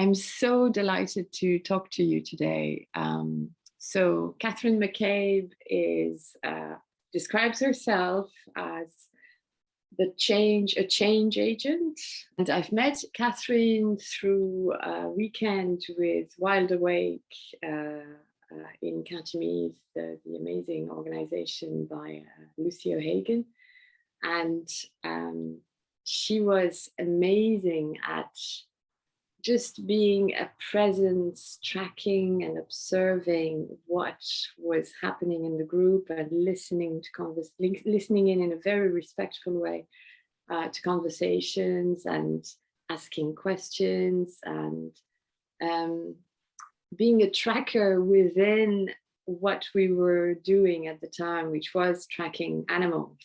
I'm so delighted to talk to you today. So Kathryn McCabe describes herself as a change agent. And I've met Kathryn through a weekend with Wild Awake in Cantonese, the amazing organization by Lucy O'Hagan. And she was amazing at just being a presence, tracking and observing what was happening in the group and listening in a very respectful way to conversations and asking questions and being a tracker within what we were doing at the time, which was tracking animals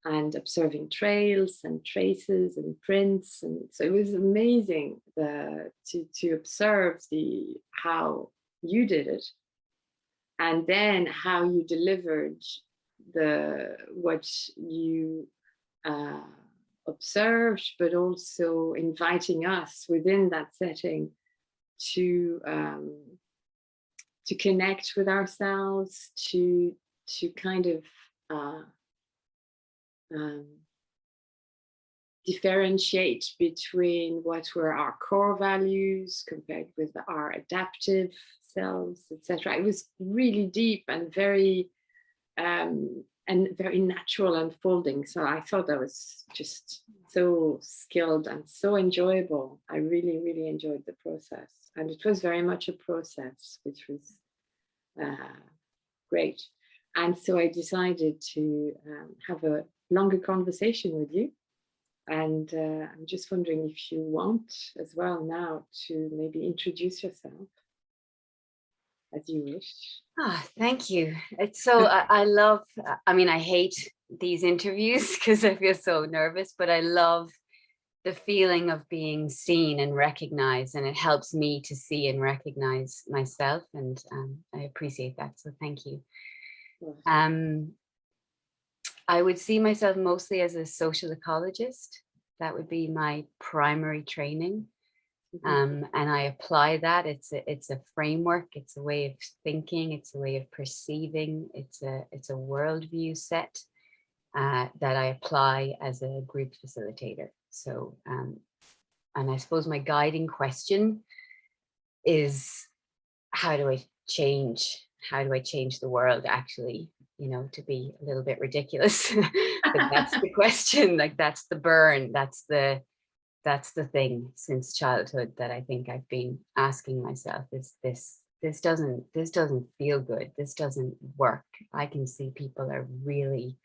and observing trails and traces and prints. And so it was amazing to observe how you did it, and then how you delivered what you observed, but also inviting us within that setting to connect with ourselves, to kind of differentiate between what were our core values compared with our adaptive selves, etc. It was really deep and very natural unfolding. So I thought that was just so skilled and so enjoyable. I really, really enjoyed the process, and it was very much a process, which was great. And so I decided to have a longer conversation with you. And I'm just wondering if you want as well now to maybe introduce yourself as you wish. Thank you. It's so, I love, I hate these interviews because I feel so nervous, but I love the feeling of being seen and recognized, and it helps me to see and recognize myself. And I appreciate that. So thank you. I would see myself mostly as a social ecologist. That would be my primary training. And I apply that. It's a framework, it's a way of thinking, it's a way of perceiving, it's a worldview set that I apply as a group facilitator. So, and I suppose my guiding question is, how do I change the world, actually, to be a little bit ridiculous. But that's the question, like that's the burn, that's the thing since childhood that I think I've been asking myself, is this doesn't feel good, this doesn't work. I can see people are really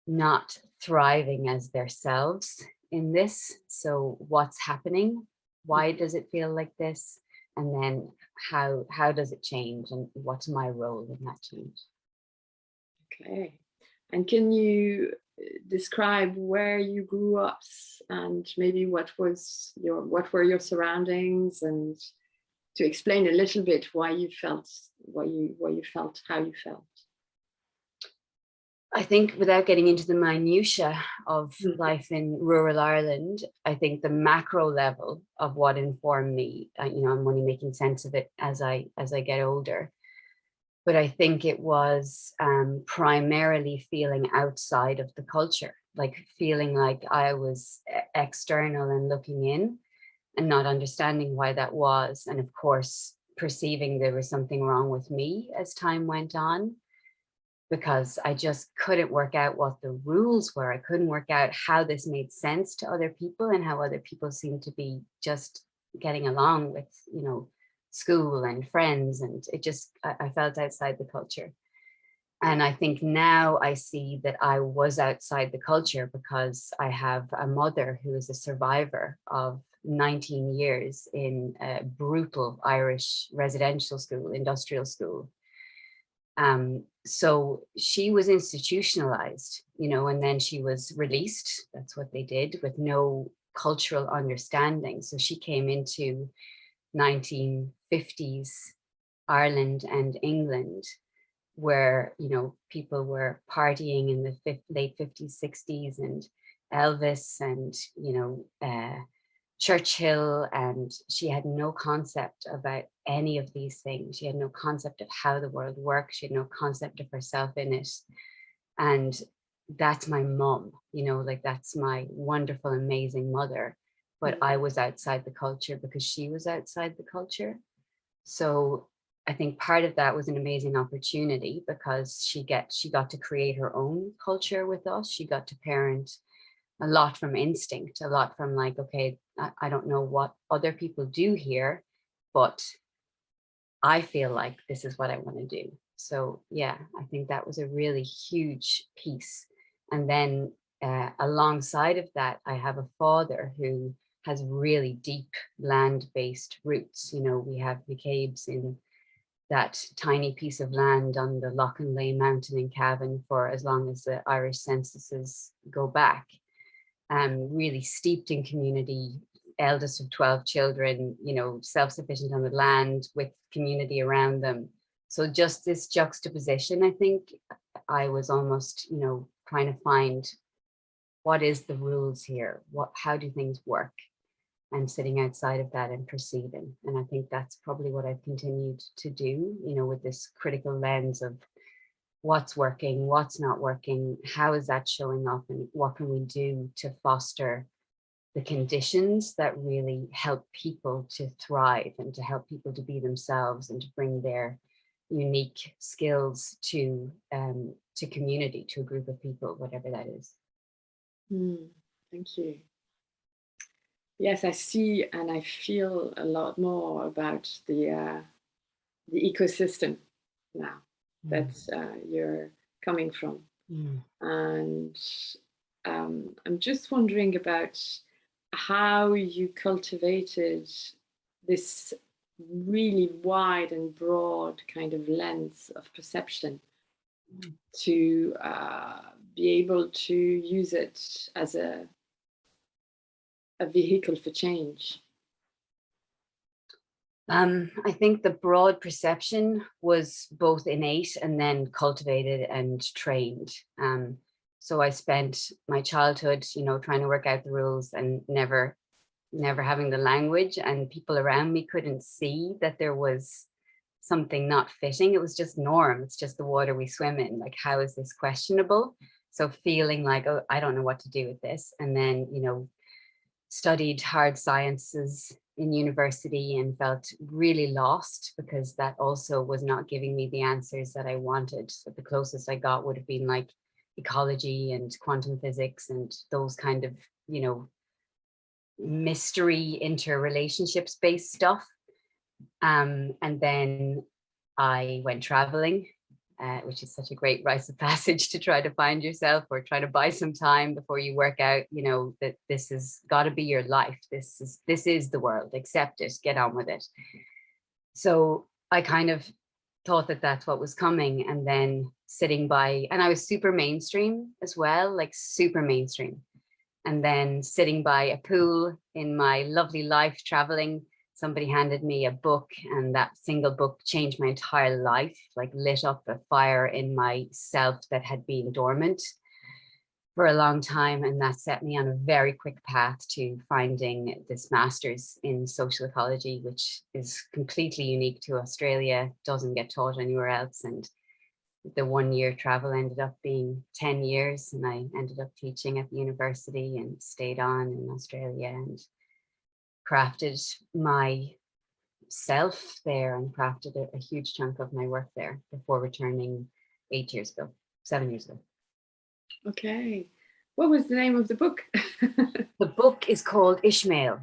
not thriving as themselves in this. So what's happening? Why does it feel like this? And then how does it change, and what's my role in that change? Okay. And can you describe where you grew up, and maybe what were your surroundings, and to explain a little bit why you felt how you felt? I think, without getting into the minutiae of life in rural Ireland, I think the macro level of what informed me, I'm only making sense of it as I get older. But I think it was primarily feeling outside of the culture, like feeling like I was external and looking in and not understanding why that was. And of course, perceiving there was something wrong with me as time went on, because I just couldn't work out what the rules were. I couldn't work out how this made sense to other people, and how other people seemed to be just getting along with, school and friends. And I felt outside the culture. And I think now I see that I was outside the culture because I have a mother who is a survivor of 19 years in a brutal Irish residential school, industrial school. So she was institutionalized, and then she was released. That's what they did, with no cultural understanding. So she came into 1950s Ireland and England, where, people were partying in the late 50s, 60s, and Elvis and, Churchill, and she had no concept about any of these things. She had no concept of how the world works. She had no concept of herself in it. And that's my mom, you know, like that's my wonderful, amazing mother. But I was outside the culture because she was outside the culture. So I think part of that was an amazing opportunity because she got to create her own culture with us. She got to parent a lot from instinct, a lot from like, okay, I don't know what other people do here, but I feel like this is what I want to do. So yeah, I think that was a really huge piece. And then alongside of that, I have a father who has really deep land-based roots. You know, we have McCabe's in that tiny piece of land on the Lochinlay mountain in Cavan for as long as the Irish censuses go back. Really steeped in community, eldest of 12 children, you know, self-sufficient on the land with community around them. So just this juxtaposition, I think I was almost, you know, trying to find what is the rules here? How do things work? And sitting outside of that and perceiving. And I think that's probably what I've continued to do, you know, with this critical lens of what's working, what's not working, how is that showing up, and what can we do to foster the conditions that really help people to thrive and to help people to be themselves and to bring their unique skills to community, to a group of people, whatever that is. Thank you. Yes, I see and I feel a lot more about the ecosystem now that you're coming from. And I'm just wondering about how you cultivated this really wide and broad kind of lens of perception to be able to use it as a vehicle for change. I think the broad perception was both innate and then cultivated and trained. So I spent my childhood, you know, trying to work out the rules and never having the language, and people around me couldn't see that there was something not fitting. It was just norm. It's just the water we swim in. Like, how is this questionable? So feeling like, oh, I don't know what to do with this. And then, you know, studied hard sciences in university and felt really lost because that also was not giving me the answers that I wanted. So the closest I got would have been like ecology and quantum physics and those kind of, you know, mystery interrelationships based stuff. And then I went traveling, which is such a great rite of passage to try to find yourself or try to buy some time before you work out, you know, that this has got to be your life. This is the world, accept it, get on with it. So I kind of thought that that's what was coming, and then sitting by, and I was super mainstream as well, like super mainstream. And then sitting by a pool in my lovely life traveling, somebody handed me a book, and that single book changed my entire life, like lit up a fire in myself that had been dormant for a long time. And that set me on a very quick path to finding this master's in social ecology, which is completely unique to Australia, doesn't get taught anywhere else. And the 1 year travel ended up being 10 years, and I ended up teaching at the university and stayed on in Australia and crafted myself there and crafted a huge chunk of my work there before returning 7 years ago. Okay. What was the name of the book? The book is called Ishmael.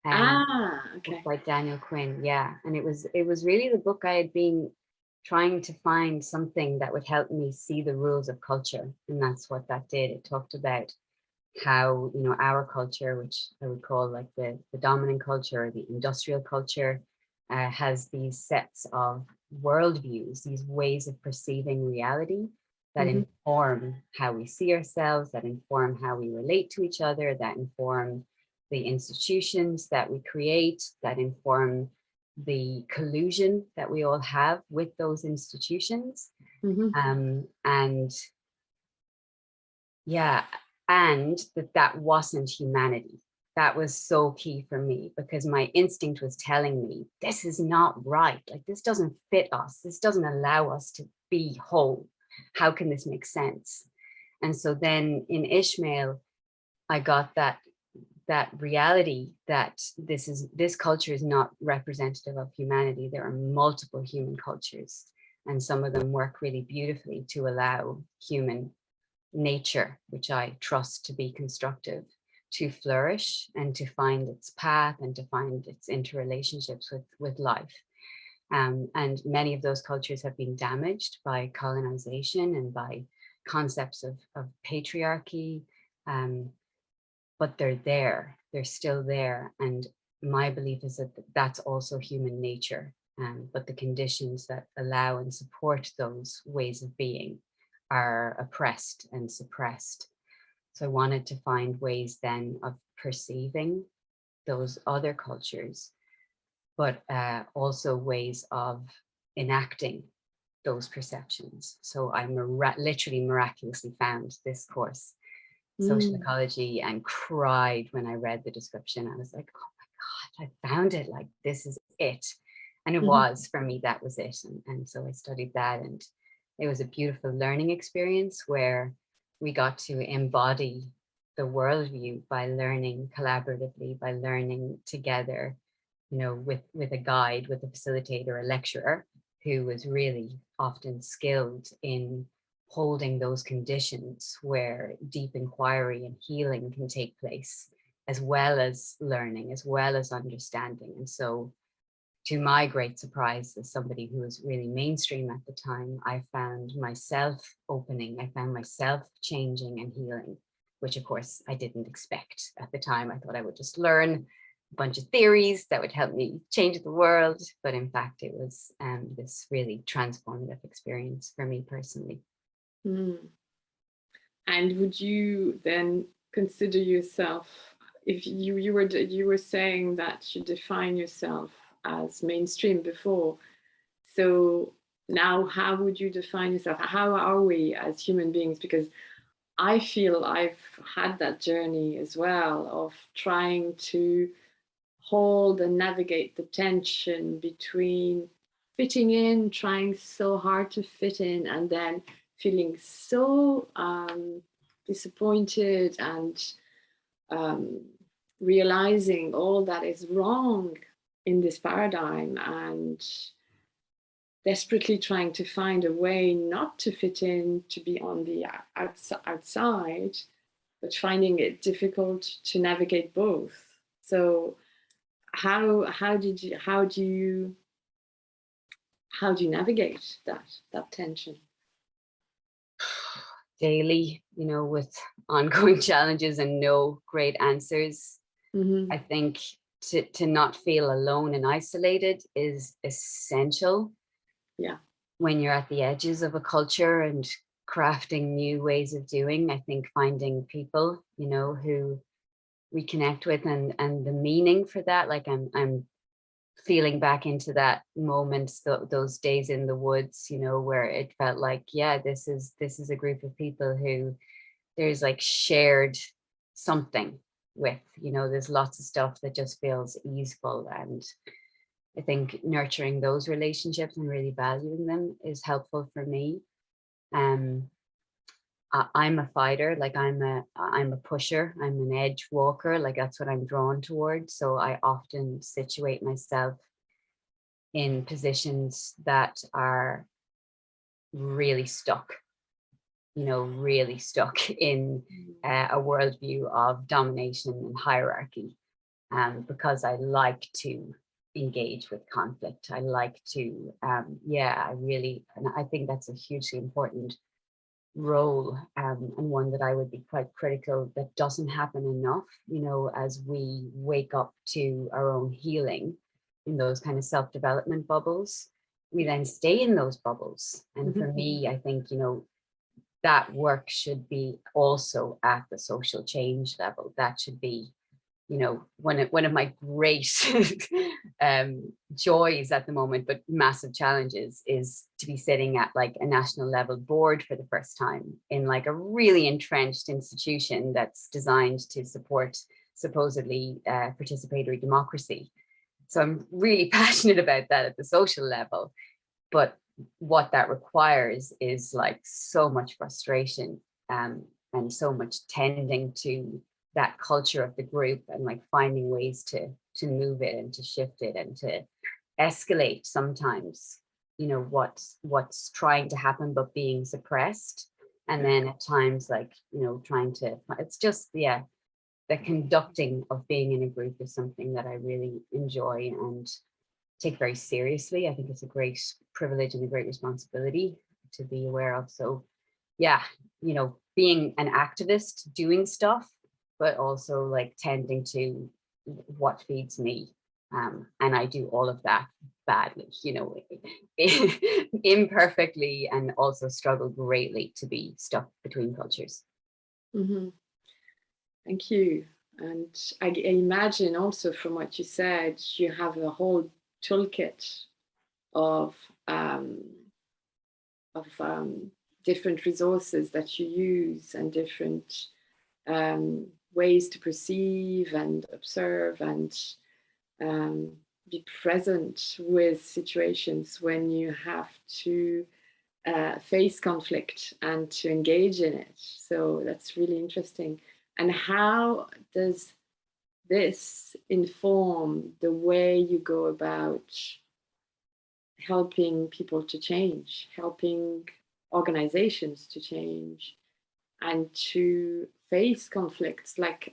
Okay. By Daniel Quinn, yeah. And it was really the book I had been trying to find something that would help me see the rules of culture. And that's what that did. It talked about how, you know, our culture, which I would call like the dominant culture, or the industrial culture, has these sets of worldviews, these ways of perceiving reality that inform how we see ourselves, that inform how we relate to each other, that inform the institutions that we create, that inform the collusion that we all have with those institutions. And yeah, and that wasn't humanity. that was so key for me, because my instinct was telling me, this is not right. Like, this doesn't fit us. This doesn't allow us to be whole. How can this make sense? And so then in Ishmael, I got that reality that this culture is not representative of humanity. There are multiple human cultures, and some of them work really beautifully to allow human nature, which I trust to be constructive, to flourish and to find its path and to find its interrelationships with life. And many of those cultures have been damaged by colonization and by concepts of patriarchy, but they're there, they're still there. And my belief is that that's also human nature, but the conditions that allow and support those ways of being are oppressed and suppressed. So I wanted to find ways then of perceiving those other cultures, but also ways of enacting those perceptions. So I literally miraculously found this course, social ecology, and cried when I read the description. I was like, oh my God, I found it. Like, this is it. And it was, for me, that was it. And so I studied that, and it was a beautiful learning experience where we got to embody the worldview by learning collaboratively, by learning together, you know, with a guide, with a facilitator, a lecturer who was really often skilled in holding those conditions where deep inquiry and healing can take place, as well as learning, as well as understanding. And so, to my great surprise, as somebody who was really mainstream at the time, I found myself opening, I found myself changing and healing, which of course I didn't expect at the time. I thought I would just learn a bunch of theories that would help me change the world. But in fact, it was this really transformative experience for me personally. And would you then consider yourself, if you were saying that you define yourself as mainstream before, so now how would you define yourself? How are we as human beings? Because I feel I've had that journey as well of trying to hold and navigate the tension between fitting in, trying so hard to fit in, and then feeling so disappointed and realizing all that is wrong in this paradigm, and desperately trying to find a way not to fit in, to be on the outside, but finding it difficult to navigate both. So how do you navigate that tension? Daily, you know, with ongoing challenges and no great answers. I think to not feel alone and isolated is essential. Yeah. When you're at the edges of a culture and crafting new ways of doing, I think finding people, you know, who we connect with, and the meaning for that. Like, I'm feeling back into that moment, those days in the woods, you know, where it felt like, yeah, this is a group of people who there's like shared something with, you know, there's lots of stuff that just feels easeful. And I think nurturing those relationships and really valuing them is helpful for me. I'm a fighter, like I'm a pusher, I'm an edge walker, like that's what I'm drawn towards. So I often situate myself in positions that are really stuck, you know, really stuck in a worldview of domination and hierarchy, because I like to engage with conflict. I like to, and I think that's a hugely important role, and one that I would be quite critical that doesn't happen enough, you know, as we wake up to our own healing in those kind of self-development bubbles. We then stay in those bubbles. And for me, I think, you know, that work should be also at the social change level. That should be, you know, one of my great joys at the moment, but massive challenges, is to be sitting at like a national level board for the first time in like a really entrenched institution that's designed to support supposedly participatory democracy. So I'm really passionate about that at the social level. But what that requires is like so much frustration, and so much tending to that culture of the group, and like finding ways to move it and to shift it and to escalate sometimes, you know, what's trying to happen but being suppressed. And then at times, like, you know, trying to, it's just, yeah, the conducting of being in a group is something that I really enjoy and take very seriously. I think it's a great privilege and a great responsibility to be aware of. So yeah, you know, being an activist, doing stuff, but also like tending to what feeds me. And I do all of that badly, you know, imperfectly, and also struggle greatly to be stuck between cultures. Mm-hmm. Thank you. And I imagine also from what you said, you have a whole toolkit of different resources that you use, and different ways to perceive and observe and be present with situations when you have to face conflict and to engage in it. So that's really interesting. And how does this inform the way you go about helping people to change, helping organizations to change, and to face conflicts? Like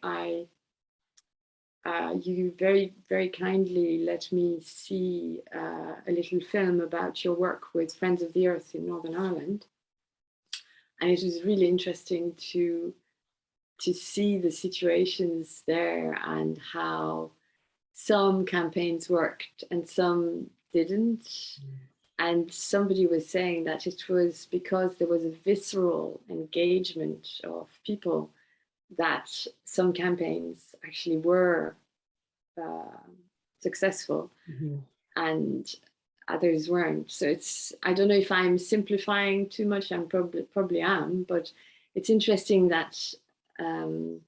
you very, very kindly let me see a little film about your work with Friends of the Earth in Northern Ireland. And it was really interesting to see the situations there and how some campaigns worked and some didn't. And somebody was saying that it was because there was a visceral engagement of people that some campaigns actually were successful, and others weren't. So it's, I don't know if I'm simplifying too much. I'm probably am, but it's interesting that, and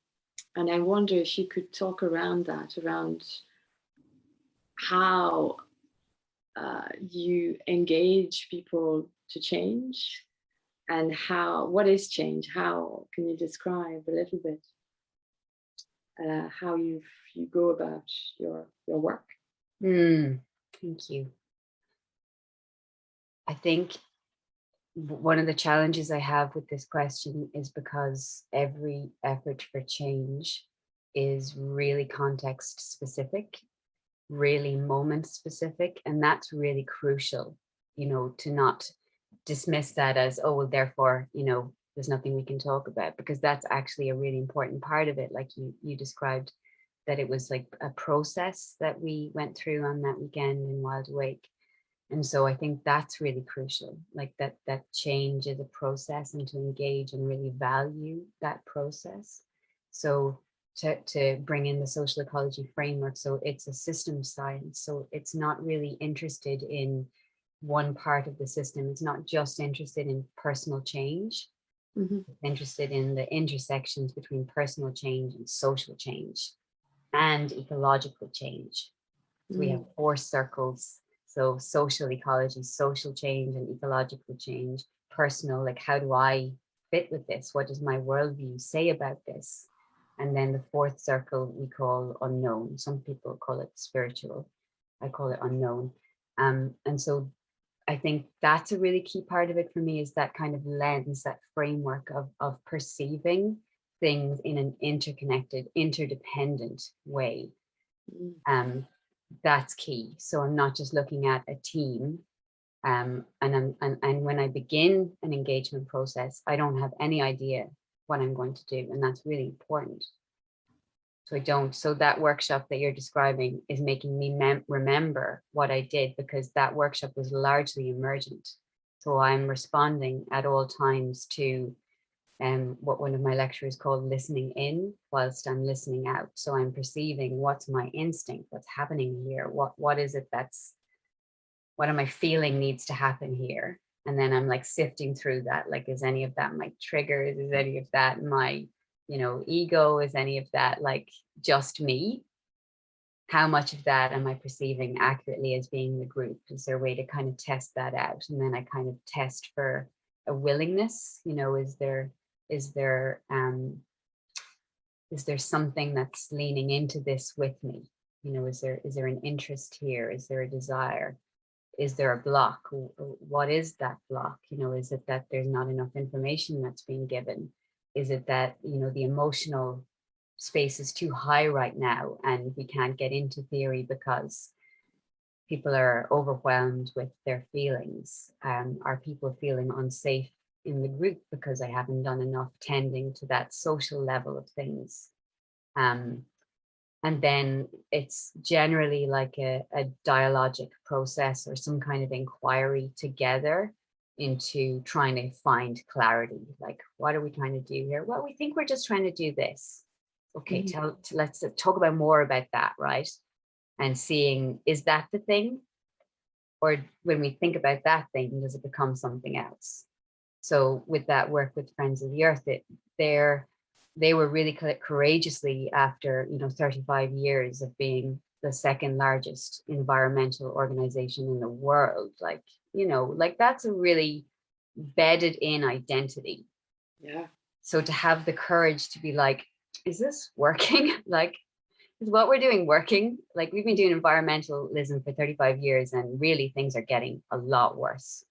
I wonder if you could talk around that, around how you engage people to change, and what is change? How can you describe a little bit how you go about your work? Thank you. I think one of the challenges I have with this question is because every effort for change is really context specific, really moment specific, and that's really crucial, you know, to not dismiss that as, oh, well, therefore, you know, there's nothing we can talk about, because that's actually a really important part of it. Like you described, that it was like a process that we went through on that weekend in Wild Awake. And so I think that's really crucial, like that change is a process, and to engage and really value that process. So to bring in the social ecology framework, so it's a systems science, so it's not really interested in one part of the system. It's not just interested in personal change. It's interested in the intersections between personal change and social change and ecological change. So we have 4 circles. So social ecology, social change, and ecological change. Personal, like, how do I fit with this? What does my worldview say about this? And then the 4th circle we call unknown. Some people call it spiritual. I call it unknown. And so I think that's a really key part of it for me, is that kind of lens, that framework of perceiving things in an interconnected, interdependent way. That's key. So I'm not just looking at a team, and when I begin an engagement process, I don't have any idea what I'm going to do, and that's really important. So I don't. So that workshop that you're describing is making me remember what I did, because that workshop was largely emergent. So I'm responding at all times to what one of my lecturers called listening in whilst I'm listening out. So I'm perceiving what's my instinct, what's happening here, what is it what am I feeling needs to happen here? And then I'm like sifting through that, like, is any of that my triggers? Is any of that my, you know, ego? Is any of that like just me? How much of that am I perceiving accurately as being the group? Is there a way to kind of test that out? And then I kind of test for a willingness, you know, is there something that's leaning into this with me? You know, is there an interest here? Is there a desire? Is there a block? What is that block? You know, is it that there's not enough information that's being given? Is it that, you know, the emotional space is too high right now and we can't get into theory because people are overwhelmed with their feelings? Are people feeling unsafe in the group because I haven't done enough tending to that social level of things? And then it's generally like a dialogic process or some kind of inquiry together into trying to find clarity. Like, what are we trying to do here? Well, we think we're just trying to do this. Okay, let's talk about more about that, right? And seeing, is that the thing? Or when we think about that thing, does it become something else? So with that work with Friends of the Earth, they were really courageously, after, you know, 35 years of being the second largest environmental organization in the world, like, you know, like that's a really bedded in identity. Yeah. So to have the courage to be like, is this working? Like, is what we're doing working? Like, we've been doing environmentalism for 35 years and really things are getting a lot worse,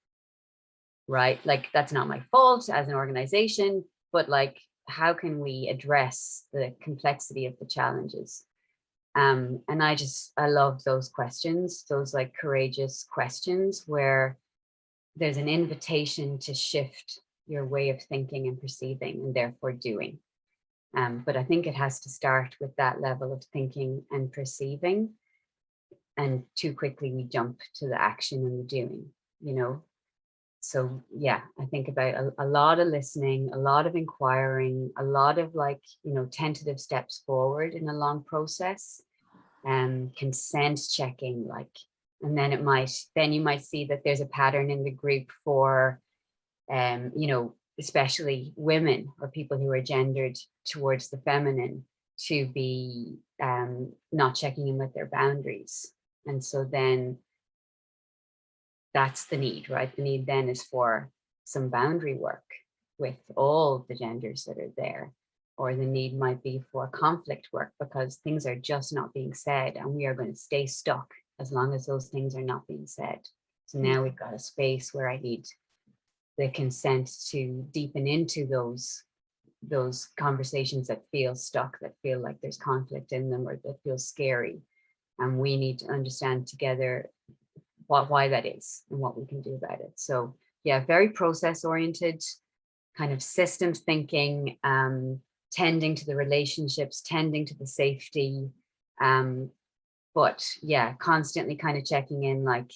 right? Like, that's not my fault as an organization, but like, how can we address the complexity of the challenges? And I love those questions, those like courageous questions where there's an invitation to shift your way of thinking and perceiving and therefore doing. But I think it has to start with that level of thinking and perceiving, and too quickly we jump to the action and the doing, you know? So yeah, I think about a lot of listening, a lot of inquiring, a lot of like, you know, tentative steps forward in a long process, and consent checking, like, and then you might see that there's a pattern in the group for, you know, especially women or people who are gendered towards the feminine to be not checking in with their boundaries. And so then that's the need, right? The need then is for some boundary work with all the genders that are there. Or the need might be for conflict work because things are just not being said and we are going to stay stuck as long as those things are not being said. So now we've got a space where I need the consent to deepen into those conversations that feel stuck, that feel like there's conflict in them, or that feel scary. And we need to understand together why that is and what we can do about it. So yeah, very process oriented, kind of systems thinking, tending to the relationships, tending to the safety. But yeah, constantly kind of checking in, like,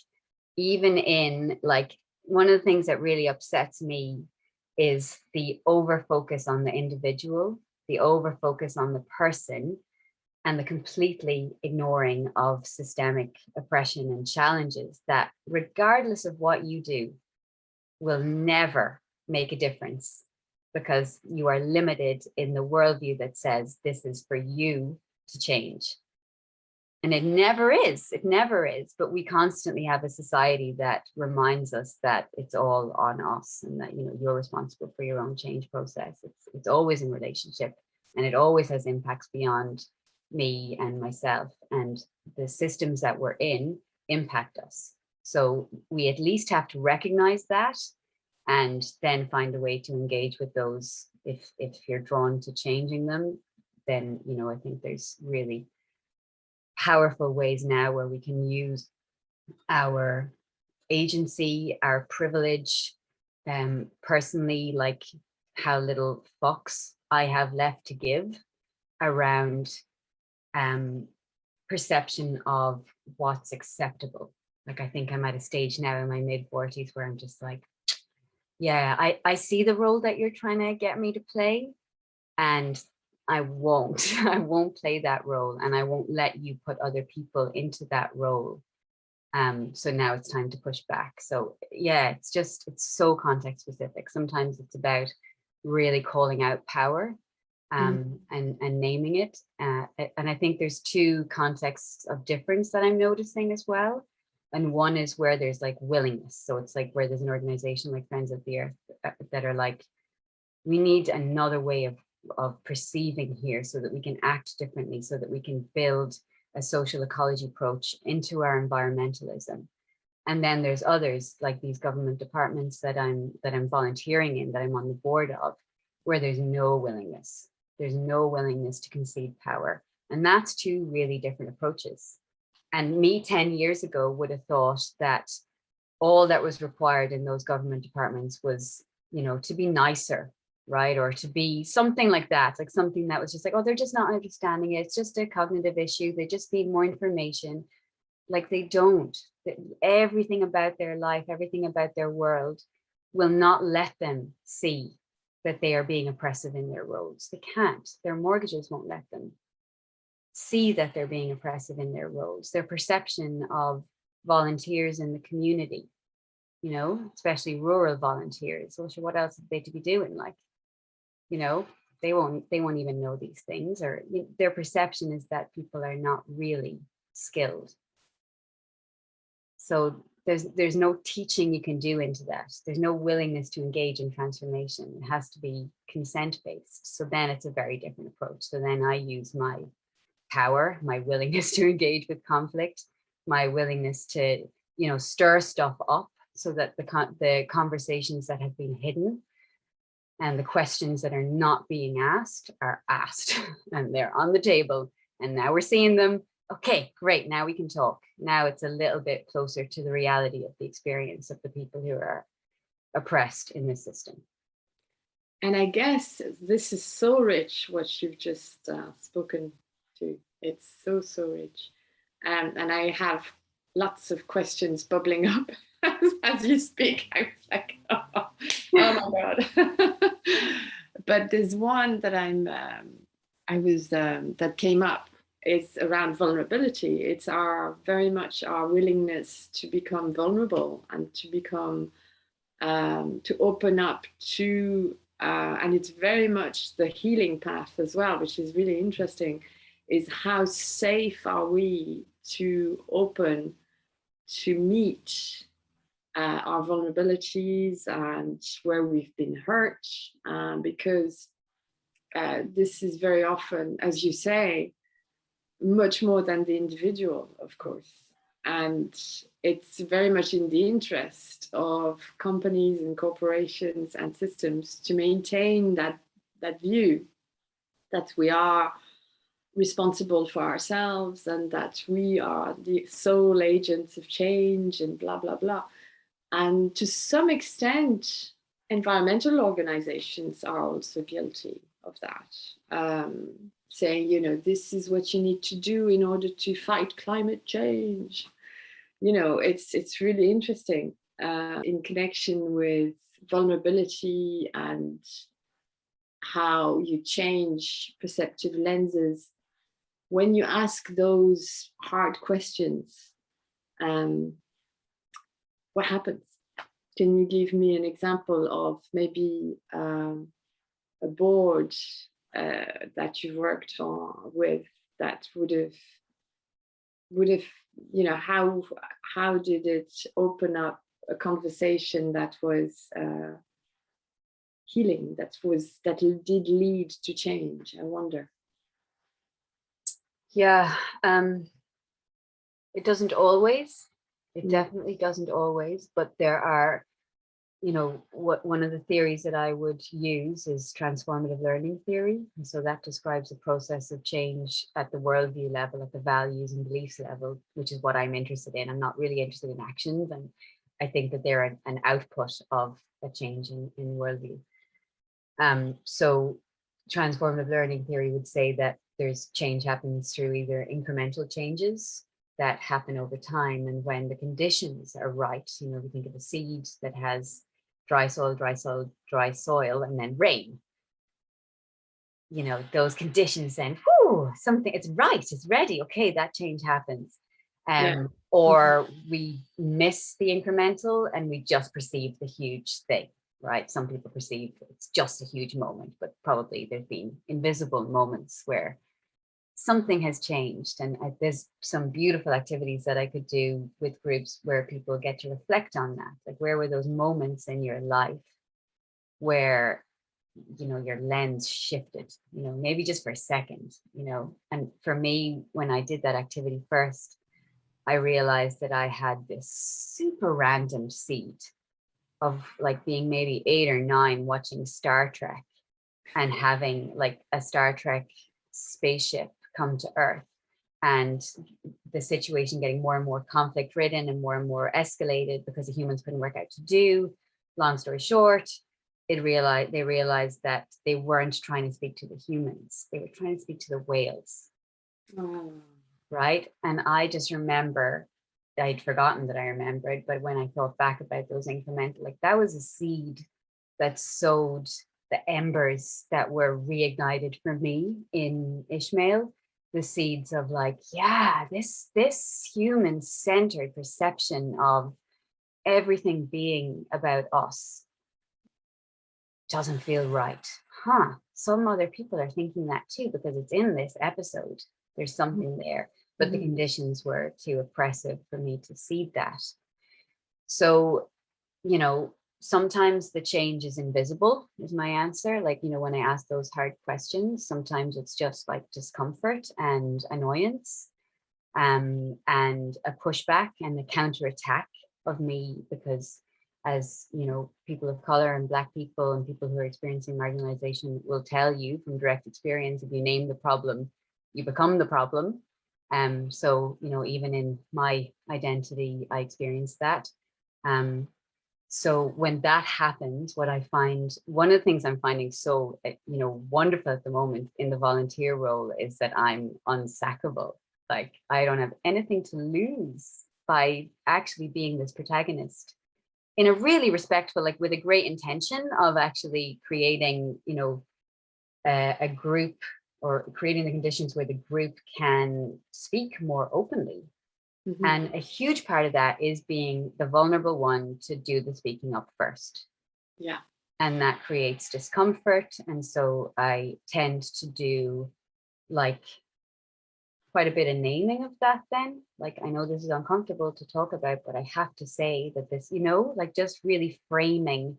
even in like, one of the things that really upsets me is the over focus on the individual, the over focus on the person, and the completely ignoring of systemic oppression and challenges that, regardless of what you do, will never make a difference because you are limited in the worldview that says this is for you to change. And it never is, but we constantly have a society that reminds us that it's all on us and that, you know, you're responsible for your own change process. It's always in relationship and it always has impacts beyond me and myself, and the systems that we're in impact us. So we at least have to recognize that and then find a way to engage with those. If you're drawn to changing them, then, you know, I think there's really powerful ways now where we can use our agency, our privilege, personally, like how little fucks I have left to give around perception of what's acceptable. Like, I think I'm at a stage now in my mid-40s where I'm just like, yeah, I see the role that you're trying to get me to play, and I won't play that role, and I won't let you put other people into that role. So now it's time to push back. So yeah, it's so context specific. Sometimes it's about really calling out power, and naming it. And I think there's two contexts of difference that I'm noticing as well. And one is where there's like willingness. So it's like where there's an organization like Friends of the Earth that are like, we need another way of perceiving here so that we can act differently, so that we can build a social ecology approach into our environmentalism. And then there's others like these government departments that I'm volunteering in, that I'm on the board of, where there's no willingness. There's no willingness to concede power. And that's two really different approaches. And me 10 years ago would have thought that all that was required in those government departments was, you know, to be nicer, right? Or to be something like that, like something that was just like, oh, they're just not understanding it. It's just a cognitive issue. They just need more information. Like they don't. Everything about their life, everything about their world will not let them see that they are being oppressive in their roles. They can't. Their mortgages won't let them see that they're being oppressive in their roles. Their perception of volunteers in the community, you know, especially rural volunteers. So what else are they to be doing? Like, you know, they won't even know these things, or their perception is that people are not really skilled. So there's no teaching you can do into that. There's no willingness to engage in transformation. It has to be consent based. So then it's a very different approach. So then I use my power, my willingness to engage with conflict, my willingness to, you know, stir stuff up so that the conversations that have been hidden and the questions that are not being asked are asked, and they're on the table, and now we're seeing them. Okay, great, now we can talk. Now it's a little bit closer to the reality of the experience of the people who are oppressed in this system. And I guess this is so rich, what you've just spoken to. It's so rich. And I have lots of questions bubbling up as you speak. I was like, oh my God. But there's one that that came up. It's around vulnerability. It's very much our willingness to become vulnerable and to become, to open up to, and it's very much the healing path as well, which is really interesting, is how safe are we to open, to meet our vulnerabilities and where we've been hurt, because this is very often, as you say, much more than the individual, of course. And it's very much in the interest of companies and corporations and systems to maintain that view that we are responsible for ourselves and that we are the sole agents of change and blah, blah, blah. And to some extent, environmental organizations are also guilty of that. Saying, you know, this is what you need to do in order to fight climate change. You know, it's really interesting in connection with vulnerability and how you change perceptive lenses. When you ask those hard questions, what happens? Can you give me an example of maybe a board that you've worked on with that would have, you know, how did it open up a conversation that was healing, that did lead to change? I wonder. Yeah, it doesn't always. It definitely doesn't always, but there are, you know, one of the theories that I would use is transformative learning theory. And so that describes the process of change at the worldview level, at the values and beliefs level, which is what I'm interested in. I'm not really interested in actions, and I think that they're an output of a change in worldview. So transformative learning theory would say that there's change happens through either incremental changes that happen over time, and when the conditions are right, you know, we think of a seed that has dry soil, and then rain. You know, those conditions then, whoo, something, it's right, it's ready, okay, that change happens. Or we miss the incremental and we just perceive the huge thing, right? Some people perceive it's just a huge moment, but probably there's been invisible moments where something has changed. And there's some beautiful activities that I could do with groups where people get to reflect on that. Like, where were those moments in your life where, you know, your lens shifted, you know, maybe just for a second, you know? And for me, when I did that activity first, I realized that I had this super random seed of like being maybe 8 or 9 watching Star Trek and having like a Star Trek spaceship come to Earth, and the situation getting more and more conflict ridden and more escalated because the humans couldn't work out to do. Long story short, they realized that they weren't trying to speak to the humans, they were trying to speak to the whales. Right? And I just remember, I'd forgotten that I remembered, but when I thought back about those incremental, like, that was a seed that sowed the embers that were reignited for me in Ishmael, the seeds of like, yeah, this human-centered perception of everything being about us doesn't feel right. Some other people are thinking that too, because it's in this episode. There's something there, but the conditions were too oppressive for me to see that. So, you know, sometimes the change is invisible, is my answer. Like, you know, when I ask those hard questions, sometimes it's just like discomfort and annoyance, and a pushback and a counterattack of me, because, as you know, people of color and Black people and people who are experiencing marginalization will tell you from direct experience, if you name the problem, you become the problem. So, you know, even in my identity, I experienced that. So when that happens, what I find, one of the things I'm finding so, you know, wonderful at the moment in the volunteer role is that I'm unsackable. Like, I don't have anything to lose by actually being this protagonist in a really respectful, like with a great intention of actually creating, you know, a group, or creating the conditions where the group can speak more openly. And a huge part of that is being the vulnerable one to do the speaking up first. Yeah. And that creates discomfort. And so I tend to do like quite a bit of naming of that then. Like, I know this is uncomfortable to talk about, but I have to say that this, you know, like just really framing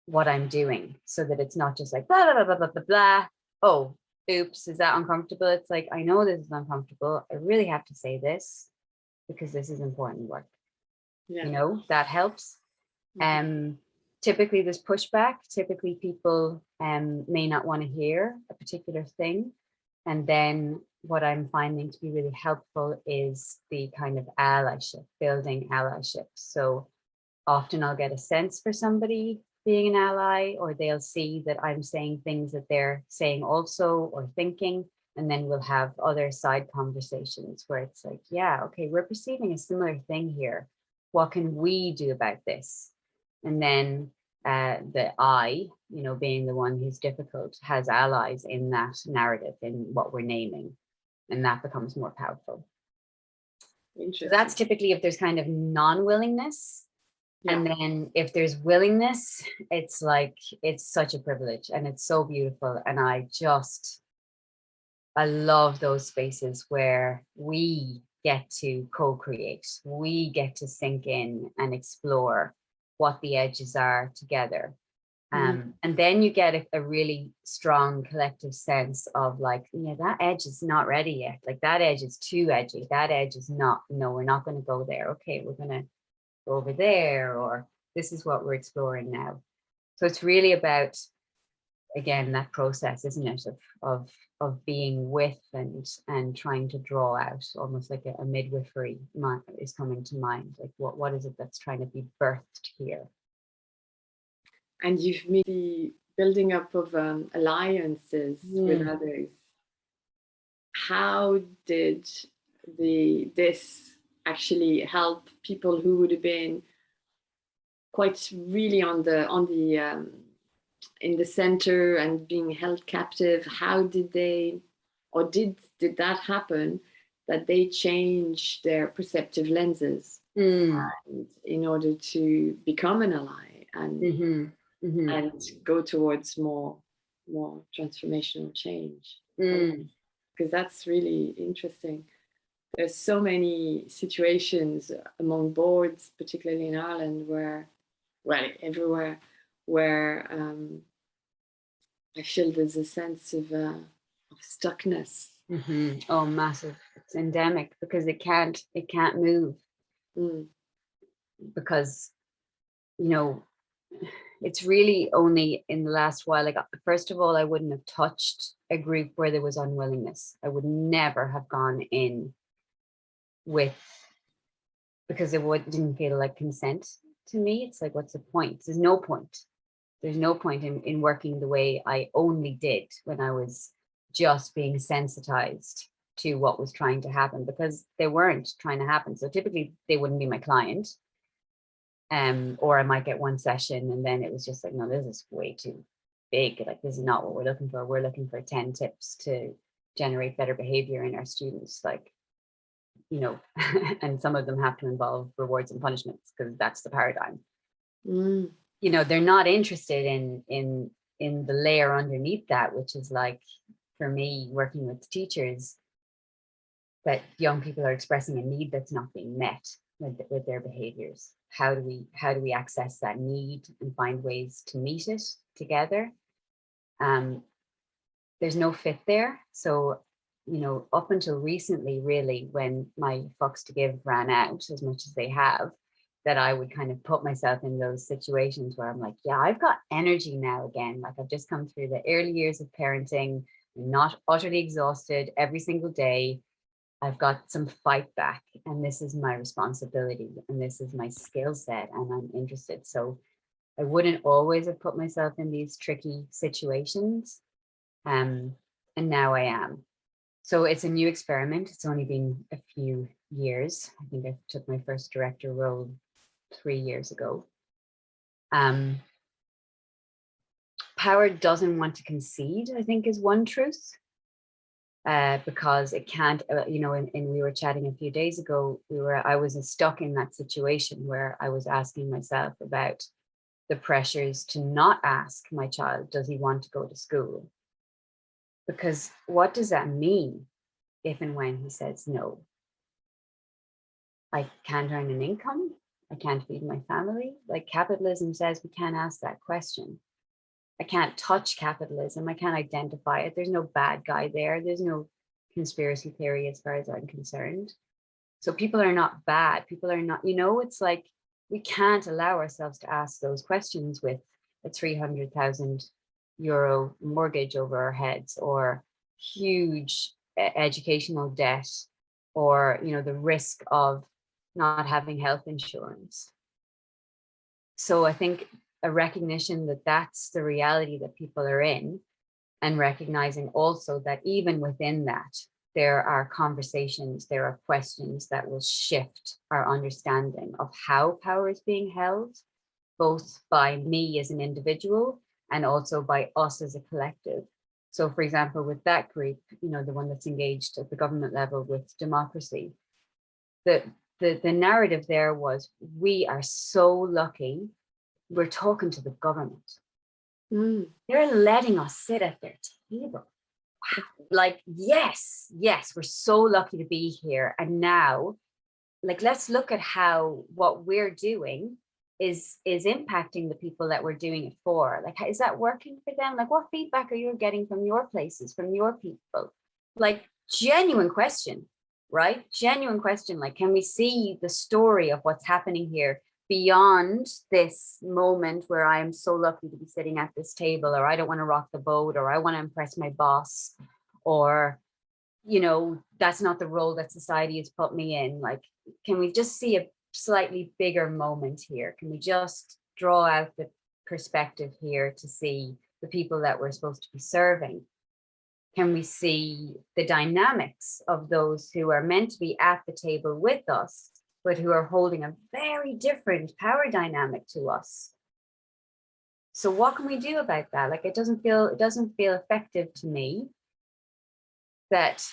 what I'm doing so that it's not just like blah, blah, blah, blah, blah, blah. Oh, oops, is that uncomfortable? It's like, I know this is uncomfortable. I really have to say this because this is important work. Yeah. You know, that helps. Typically there's pushback. Typically people may not want to hear a particular thing. And then what I'm finding to be really helpful is the kind of allyship, building allyship. So often I'll get a sense for somebody being an ally, or they'll see that I'm saying things that they're saying also or thinking. And then we'll have other side conversations where it's like, yeah, okay, we're perceiving a similar thing here. What can we do about this? And then the I, you know, being the one who's difficult, has allies in that narrative, in what we're naming. And that becomes more powerful. So that's typically if there's kind of non-willingness. Yeah. And then if there's willingness, it's like, it's such a privilege and it's so beautiful. And I love those spaces where we get to co-create, we get to sink in and explore what the edges are together. And then you get a really strong collective sense of like, yeah, that edge is not ready yet. Like, that edge is too edgy. That edge is not, no, we're not going to go there. Okay, we're going to go over there, or this is what we're exploring now. So it's really about, again, that process, isn't it, of being with and trying to draw out, almost like a midwifery is coming to mind. Like, what is it that's trying to be birthed here? And you've made the building up of alliances with others. How did this actually help people who would have been quite really on the in the center and being held captive? How did they, or did that happen, that they change their perceptive lenses in order to become an ally and and go towards more transformational change. Because that's really interesting. There's so many situations among boards, particularly in Ireland, where, well, everywhere, where I feel there's a sense of stuckness. Oh, massive! It's endemic because it can't move, because, you know, it's really only in the last while. Like, first of all, I wouldn't have touched a group where there was unwillingness. I would never have gone in with, because it didn't feel like consent to me. It's like, what's the point? There's no point. There's no point in working the way I only did when I was just being sensitized to what was trying to happen, because they weren't trying to happen. So typically they wouldn't be my client. Or I might get one session and then it was just like, no, this is way too big. Like, this is not what we're looking for. We're looking for 10 tips to generate better behavior in our students. Like, you know, and some of them have to involve rewards and punishments because that's the paradigm. You know, they're not interested in the layer underneath that, which is like, for me, working with teachers, that young people are expressing a need that's not being met with their behaviors. How do we access that need and find ways to meet it together? There's no fit there. So, you know, up until recently, really, when my fucks to give ran out as much as they have, that I would kind of put myself in those situations where I'm like, yeah, I've got energy now again. Like, I've just come through the early years of parenting, I'm not utterly exhausted every single day. I've got some fight back, and this is my responsibility, and this is my skill set, and I'm interested. So I wouldn't always have put myself in these tricky situations. And now I am. So it's a new experiment. It's only been a few years. I think I took my first director role 3 years ago. Power doesn't want to concede, I think, is one truth. Because it can't, you know, and we were chatting a few days ago, I was stuck in that situation where I was asking myself about the pressures to not ask my child, does he want to go to school? Because what does that mean if and when he says no? I can't earn an income. I can't feed my family. Like, capitalism says we can't ask that question. I can't touch capitalism. I can't identify it. There's no bad guy there. There's no conspiracy theory as far as I'm concerned. So people are not bad. People are not, you know, it's like, we can't allow ourselves to ask those questions with a 300,000 euro mortgage over our heads, or huge educational debt, or, you know, the risk of not having health insurance. So I think a recognition that that's the reality that people are in, and recognizing also that even within that, there are conversations, there are questions that will shift our understanding of how power is being held, both by me as an individual and also by us as a collective. So, for example, with that group, you know, the one that's engaged at the government level with democracy, the narrative there was, we are so lucky, we're talking to the government. They're letting us sit at their table. Like, yes, we're so lucky to be here. And now, like, let's look at how what we're doing is impacting the people that we're doing it for. Like, is that working for them? Like, what feedback are you getting from your places, from your people? Like, genuine question, right? Genuine question. Like, can we see the story of what's happening here beyond this moment where I am so lucky to be sitting at this table, or I don't want to rock the boat, or I want to impress my boss, or, you know, that's not the role that society has put me in. Like, can we just see a slightly bigger moment here? Can we just draw out the perspective here to see the people that we're supposed to be serving? Can we see the dynamics of those who are meant to be at the table with us, but who are holding a very different power dynamic to us? So what can we do about that? Like, it doesn't feel effective to me that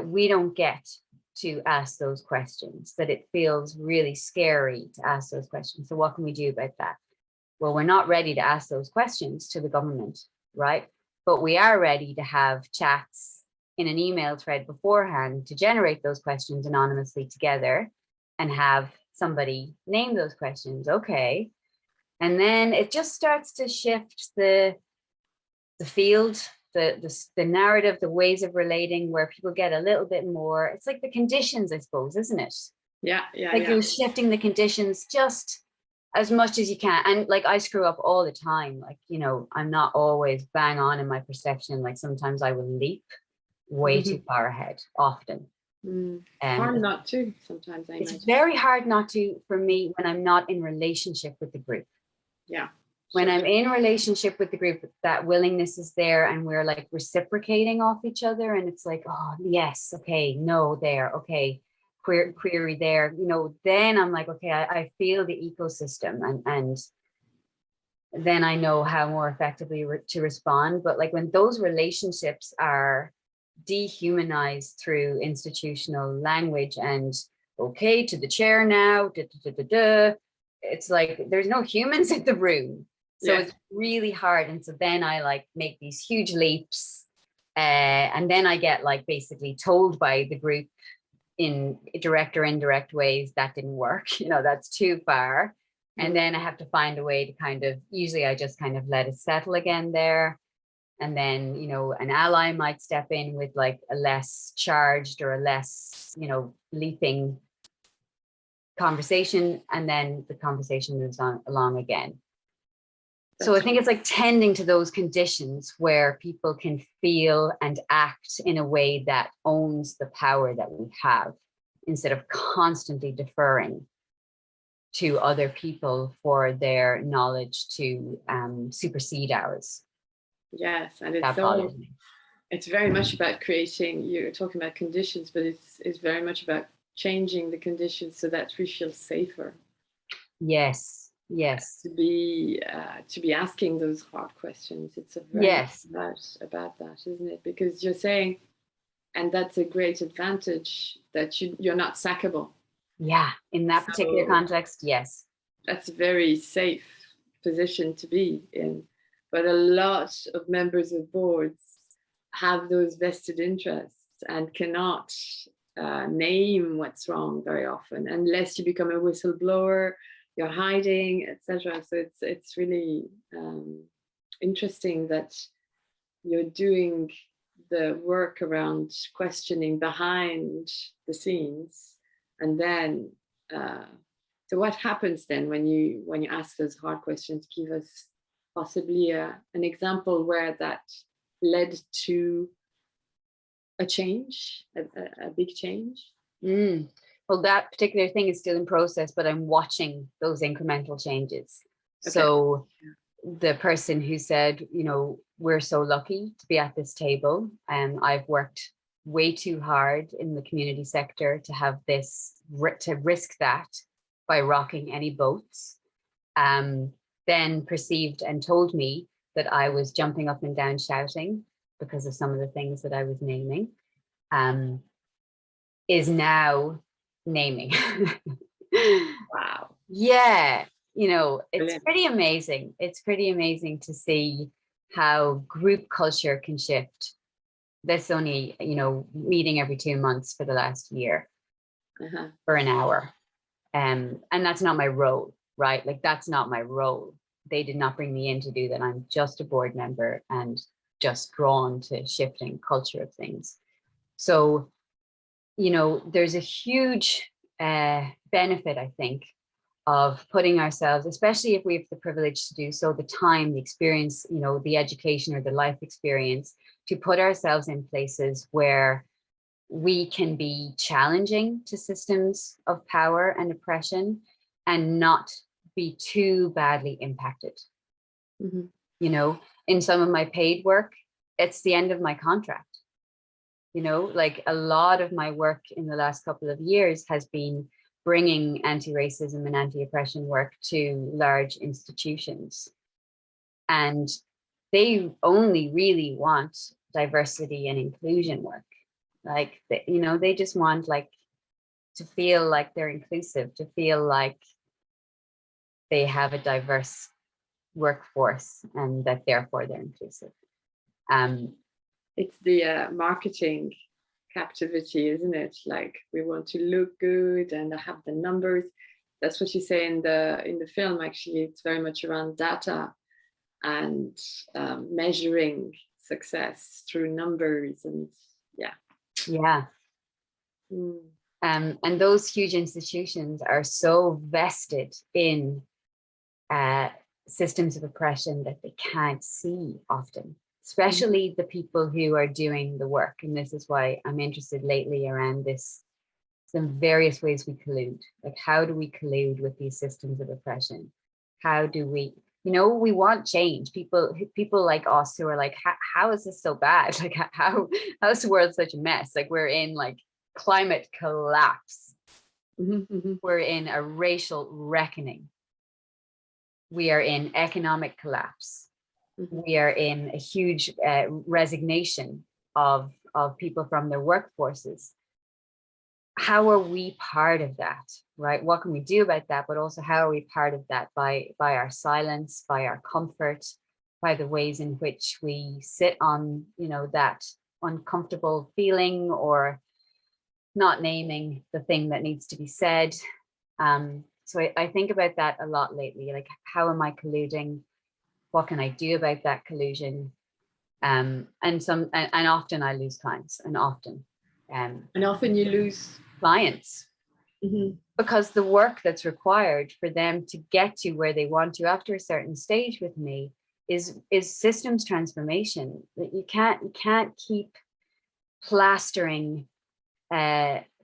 we don't get to ask those questions, that it feels really scary to ask those questions. So what can we do about that? well, we're not ready to ask those questions to the government, right? But we are ready to have chats in an email thread beforehand to generate those questions anonymously together and have somebody name those questions. Okay. And then it just starts to shift the field, the narrative, the ways of relating, where people get a little bit more, it's like the conditions, I suppose, isn't it? Yeah. Like you're shifting the conditions just as much as you can. And like I screw up all the time. Like, you know, I'm not always bang on in my perception. Like sometimes I will leap way too far ahead, often. It's hard not to sometimes. It's very hard not to for me when I'm not in relationship with the group. Yeah. When I'm in relationship with the group, that willingness is there and we're like reciprocating off each other. And it's like, oh, yes, okay, no, there, okay, query there, you know, then I'm like, okay, I feel the ecosystem and then I know how more effectively to respond. But like when those relationships are dehumanized through institutional language and okay, to the chair now, it's like there's no humans in the room. So it's really hard. And so then I like make these huge leaps. And then I get like basically told by the group in direct or indirect ways that didn't work, you know, that's too far. And then I have to find a way to kind of, usually I just kind of let it settle again there. And then, you know, an ally might step in with like a less charged or a less, you know, leaping conversation. And then the conversation moves on along again. So I think it's like tending to those conditions where people can feel and act in a way that owns the power that we have, instead of constantly deferring to other people for their knowledge to supersede ours. Yes, and it's very much about creating, you're talking about conditions, but it's very much about changing the conditions so that we feel safer. Yes. To be asking those hard questions. It's a very about that, isn't it? Because you're saying, and that's a great advantage, that you're not sackable. Yeah, in that particular context, yes. That's a very safe position to be in. But a lot of members of boards have those vested interests and cannot name what's wrong very often, unless you become a whistleblower, you're hiding, etc. So it's really interesting that you're doing the work around questioning behind the scenes, and then so what happens then when you ask those hard questions? Give us possibly an example where that led to a change, a big change. Well, that particular thing is still in process, but I'm watching those incremental changes. Okay. So the person who said, you know, we're so lucky to be at this table, and I've worked way too hard in the community sector to have this, to risk that by rocking any boats, then perceived and told me that I was jumping up and down shouting because of some of the things that I was naming, is now naming. Wow. Yeah, you know, it's pretty amazing. It's pretty amazing to see how group culture can shift. That's only, you know, meeting every 2 months for the last year for an hour. And that's not my role, right? Like, that's not my role. They did not bring me in to do that. I'm just a board member and just drawn to shifting culture of things. So, you know, there's a huge benefit, I think, of putting ourselves, especially if we have the privilege to do so, the time, the experience, you know, the education or the life experience, to put ourselves in places where we can be challenging to systems of power and oppression and not be too badly impacted. You know, in some of my paid work, it's the end of my contract. You know, like a lot of my work in the last couple of years has been bringing anti-racism and anti-oppression work to large institutions. And they only really want diversity and inclusion work. Like, you know, they just want like to feel like they're inclusive, to feel like they have a diverse workforce, and that therefore they're inclusive. It's the marketing captivity, isn't it? Like, we want to look good and have the numbers. That's what you say in the film. Actually, it's very much around data and measuring success through numbers, and yeah. And those huge institutions are so vested in systems of oppression that they can't see often, especially the people who are doing the work. And this is why I'm interested lately around this, some various ways we collude. Like, how do we collude with these systems of oppression? How do we, you know, we want change. People like us who are like, how is this so bad? Like, how is the world such a mess? Like, we're in like climate collapse. We're in a racial reckoning. We are in economic collapse. We are in a huge resignation of people from their workforces. How are we part of that, right? What can we do about that? But also, how are we part of that by our silence, by our comfort, by the ways in which we sit on, you know, that uncomfortable feeling or not naming the thing that needs to be said. So I think about that a lot lately. Like, how am I colluding? What can I do about that collusion? And often I lose clients, and often you lose clients because the work that's required for them to get to where they want to after a certain stage with me is systems transformation. That you can't keep plastering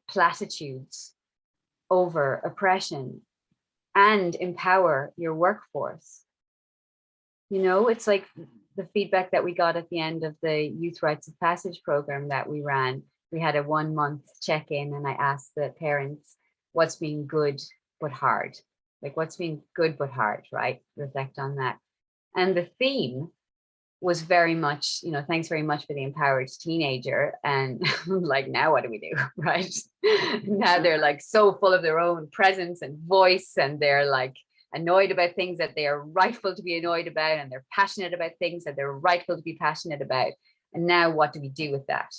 platitudes over oppression and empower your workforce. You know, it's like the feedback that we got at the end of the Youth Rites of Passage program that we ran. We had a 1 month check-in, and I asked the parents, what's been good but hard? Like, what's been good but hard, right? Reflect on that. And the theme was very much, you know, thanks very much for the empowered teenager. And like, now what do we do, right? Now they're like so full of their own presence and voice, and they're like annoyed about things that they are rightful to be annoyed about, and they're passionate about things that they're rightful to be passionate about. And now what do we do with that?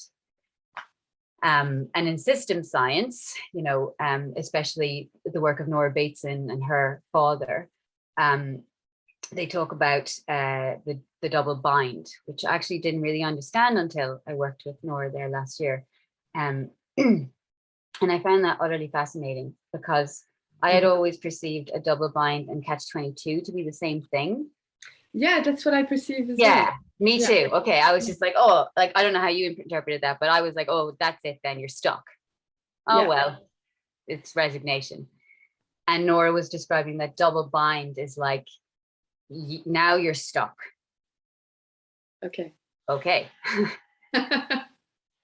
And in system science, you know, especially the work of Nora Bateson and her father, they talk about the double bind, which I actually didn't really understand until I worked with Nora there last year. And I found that utterly fascinating, because I had always perceived a double bind and catch-22 to be the same thing. Yeah, that's what I perceive as well. Yeah, me too. Okay, I was just like, oh, like, I don't know how you interpreted that, but I was like, oh, that's it then, you're stuck. Oh, well, it's resignation. And Nora was describing that double bind is like, now you're stuck. Okay.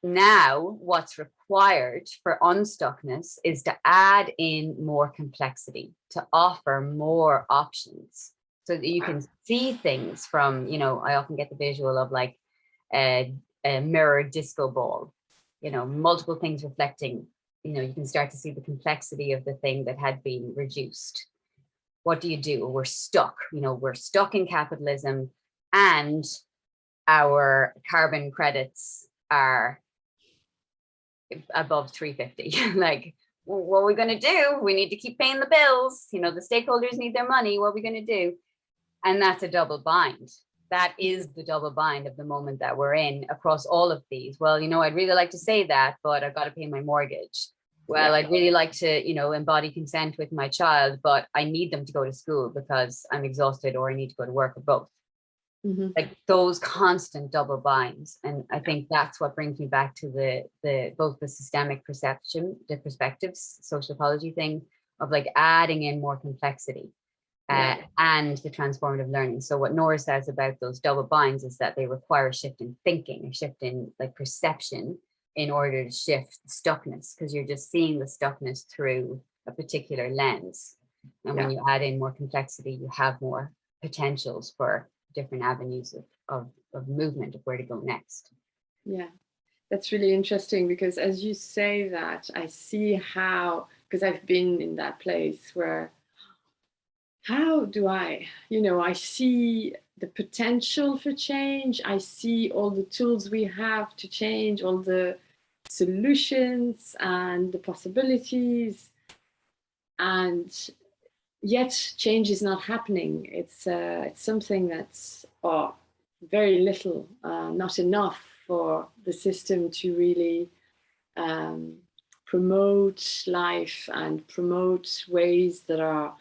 Now what's required for unstuckness is to add in more complexity, to offer more options, so that you can see things from, you know, I often get the visual of like a mirror disco ball, you know, multiple things reflecting, you know, you can start to see the complexity of the thing that had been reduced. What do? We're stuck, you know, we're stuck in capitalism, and our carbon credits are above 350. Like, well, what are we going to do? We need to keep paying the bills. You know, the stakeholders need their money. What are we going to do? And that's a double bind. That is the double bind of the moment that we're in across all of these. Well, you know, I'd really like to say that, but I've got to pay my mortgage. Well, I'd really like to, you know, embody consent with my child, but I need them to go to school because I'm exhausted, or I need to go to work, or both. Like those constant double binds. And I think that's what brings me back to the both the systemic perception, the perspectives, social ecology thing of like adding in more complexity and the transformative learning. So what Nora says about those double binds is that they require a shift in thinking, a shift in like perception, in order to shift the stuckness, because you're just seeing the stuckness through a particular lens. And when you add in more complexity, you have more potentials for different avenues of movement, of where to go next. Yeah, that's really interesting, because as you say that, I see how, because I've been in that place where how do I see the potential for change. I see all the tools we have to change, all the solutions and the possibilities, and yet change is not happening. It's something that's very little, not enough for the system to really promote life and promote ways that are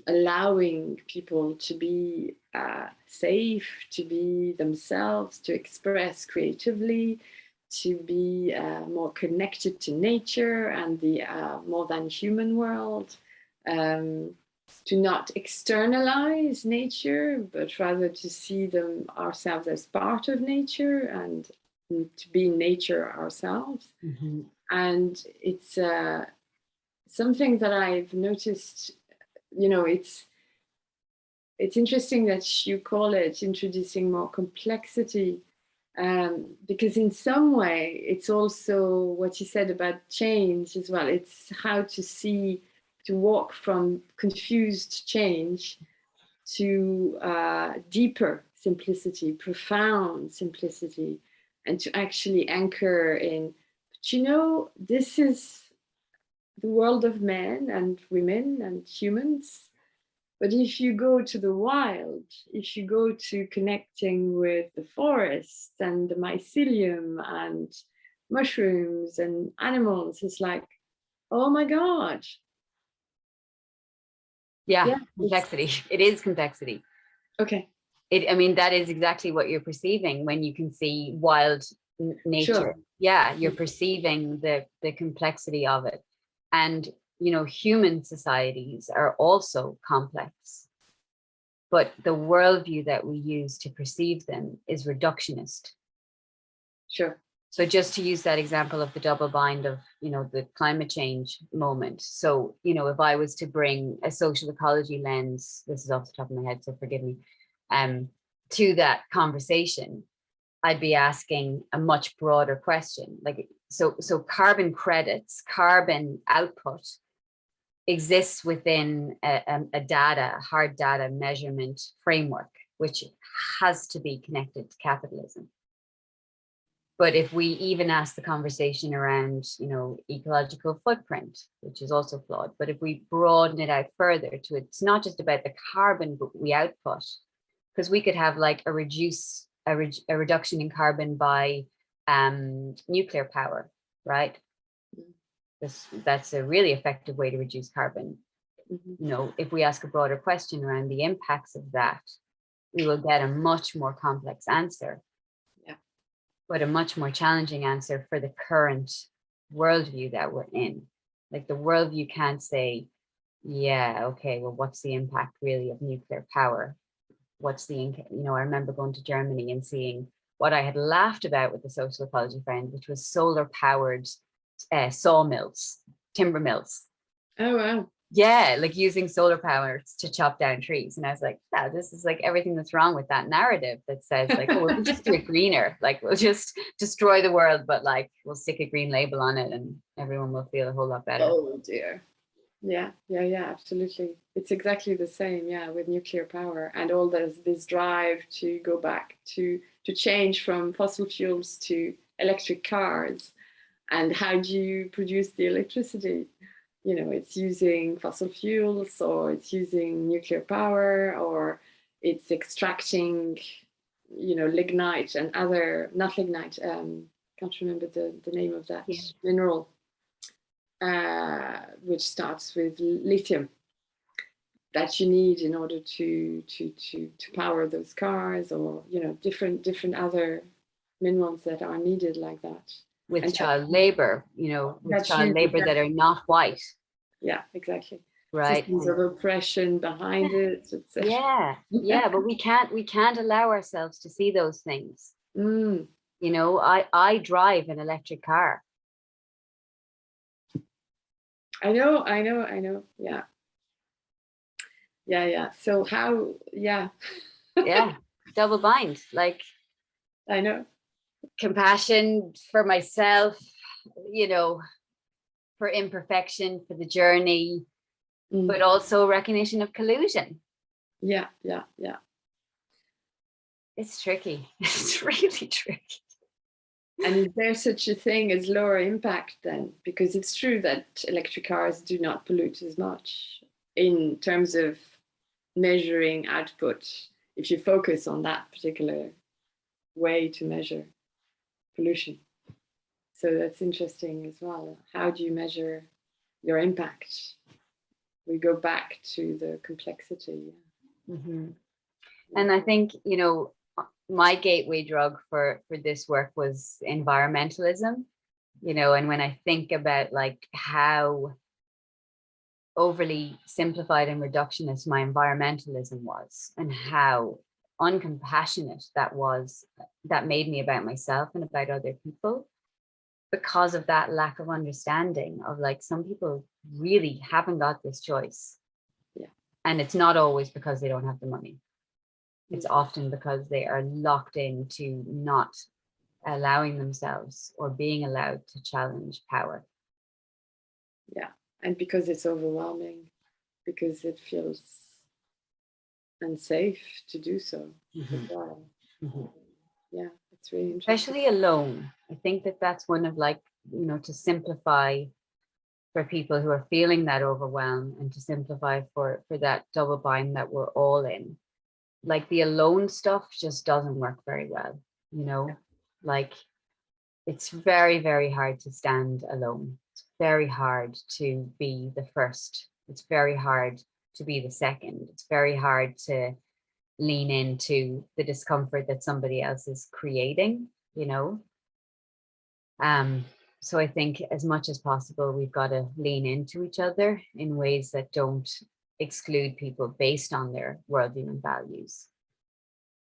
allowing people to be safe, to be themselves, to express creatively, to be more connected to nature and the more than human world, to not externalize nature, but rather to see ourselves as part of nature and to be nature ourselves. Mm-hmm. And it's something that I've noticed, it's interesting that you call it introducing more complexity, because in some way it's also what you said about change as well. It's how to walk from confused change to deeper simplicity, profound simplicity, and to actually anchor in, this is the world of men and women and humans. But if you go to the wild, if you go to connecting with the forest and the mycelium and mushrooms and animals, it's like, oh my God. Yeah, complexity. It is complexity. Okay. I mean, that is exactly what you're perceiving when you can see wild nature. Sure. Yeah, you're perceiving the complexity of it. And, human societies are also complex. But the worldview that we use to perceive them is reductionist. Sure. So just to use that example of the double bind of, the climate change moment. So, if I was to bring a social ecology lens, this is off the top of my head, so forgive me, to that conversation, I'd be asking a much broader question. Like, so carbon credits, carbon output exists within a hard data measurement framework, which has to be connected to capitalism. But if we even ask the conversation around, ecological footprint, which is also flawed, but if we broaden it out further to it's not just about the carbon we output, because we could have like a reduction in carbon by nuclear power, right? That's a really effective way to reduce carbon. Mm-hmm. If we ask a broader question around the impacts of that, we will get a much more complex answer. Yeah. But a much more challenging answer for the current worldview that we're in. Like the worldview can't say, yeah, okay, well, what's the impact really of nuclear power? What's I remember going to Germany and seeing what I had laughed about with the social ecology friend, which was solar powered sawmills, timber mills. Oh, wow. Yeah, like using solar power to chop down trees. And I was like, wow, this is like everything that's wrong with that narrative that says like, oh, we'll just do it greener. Like we'll just destroy the world, but like we'll stick a green label on it and everyone will feel a whole lot better. Oh dear. Yeah, absolutely. It's exactly the same, with nuclear power and all this drive to go back to change from fossil fuels to electric cars. And how do you produce the electricity? It's using fossil fuels, or it's using nuclear power, or it's extracting, lignite and other, not lignite, can't remember the name of that mineral, which starts with lithium, that you need in order to power those cars, or different other minerals that are needed like that. With child labor, child labor that are not white. Yeah, exactly. Right. Systems of oppression behind it. Yeah, but we can't allow ourselves to see those things. I drive an electric car. I know. Yeah. So how, yeah, double bind, like, I know. Compassion for myself, for imperfection, for the journey, but also recognition of collusion. Yeah. It's tricky. It's really tricky. And is there such a thing as lower impact then? Because it's true that electric cars do not pollute as much in terms of measuring output, if you focus on that particular way to measure pollution. So that's interesting as well. How do you measure your impact? We go back to the complexity. Mm-hmm. And I think, you know, my gateway drug for this work was environmentalism, you know, and when I think about like how overly simplified and reductionist my environmentalism was, and how uncompassionate that was, that made me about myself and about other people, because of that lack of understanding of like, some people really haven't got this choice. Yeah. And it's not always because they don't have the money. It's often because they are locked into not allowing themselves or being allowed to challenge power. Yeah, and because it's overwhelming, because it feels unsafe to do so as well. Yeah, it's really interesting. Especially alone. I think that that's one of like, you know, to simplify for people who are feeling that overwhelm, and to simplify for that double bind that we're all in. Like the alone stuff just doesn't work very well, you know, like it's very, very hard to stand alone. It's very hard to be the first. It's very hard to be the second. It's very hard to lean into the discomfort that somebody else is creating, you know. So I think as much as possible, we've got to lean into each other in ways that don't exclude people based on their worldview and values.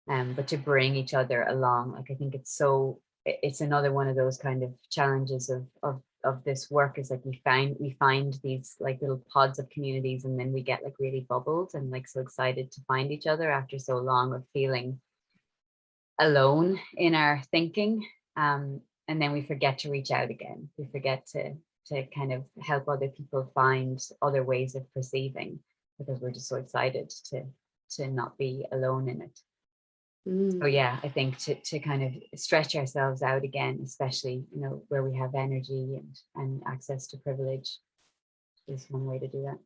But to bring each other along, like I think it's another one of those kind of challenges of this work, is like we find these like little pods of communities, and then we get like really bubbled and like so excited to find each other after so long of feeling alone in our thinking. And then we forget to reach out again. We forget to kind of help other people find other ways of perceiving, because we're just so excited to not be alone in it. So yeah, I think to kind of stretch ourselves out again, especially, you know, where we have energy and access to privilege, is one way to do that.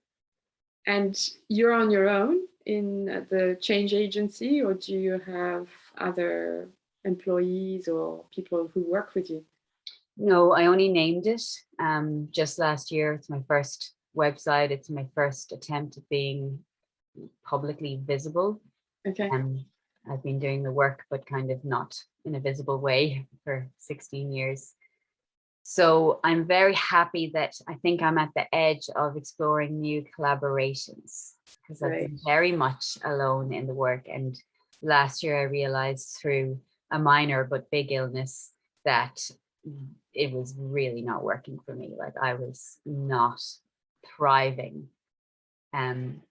And you're on your own in the Change Agency, or do you have other employees or people who work with you? No, I only named it just last year. It's my first website. It's my first attempt at being publicly visible. Okay. I've been doing the work, but kind of not in a visible way for 16 years. So I'm very happy that I think I'm at the edge of exploring new collaborations, because I've been very much alone in the work. And last year I realized through a minor but big illness that it was really not working for me. Like I was not thriving in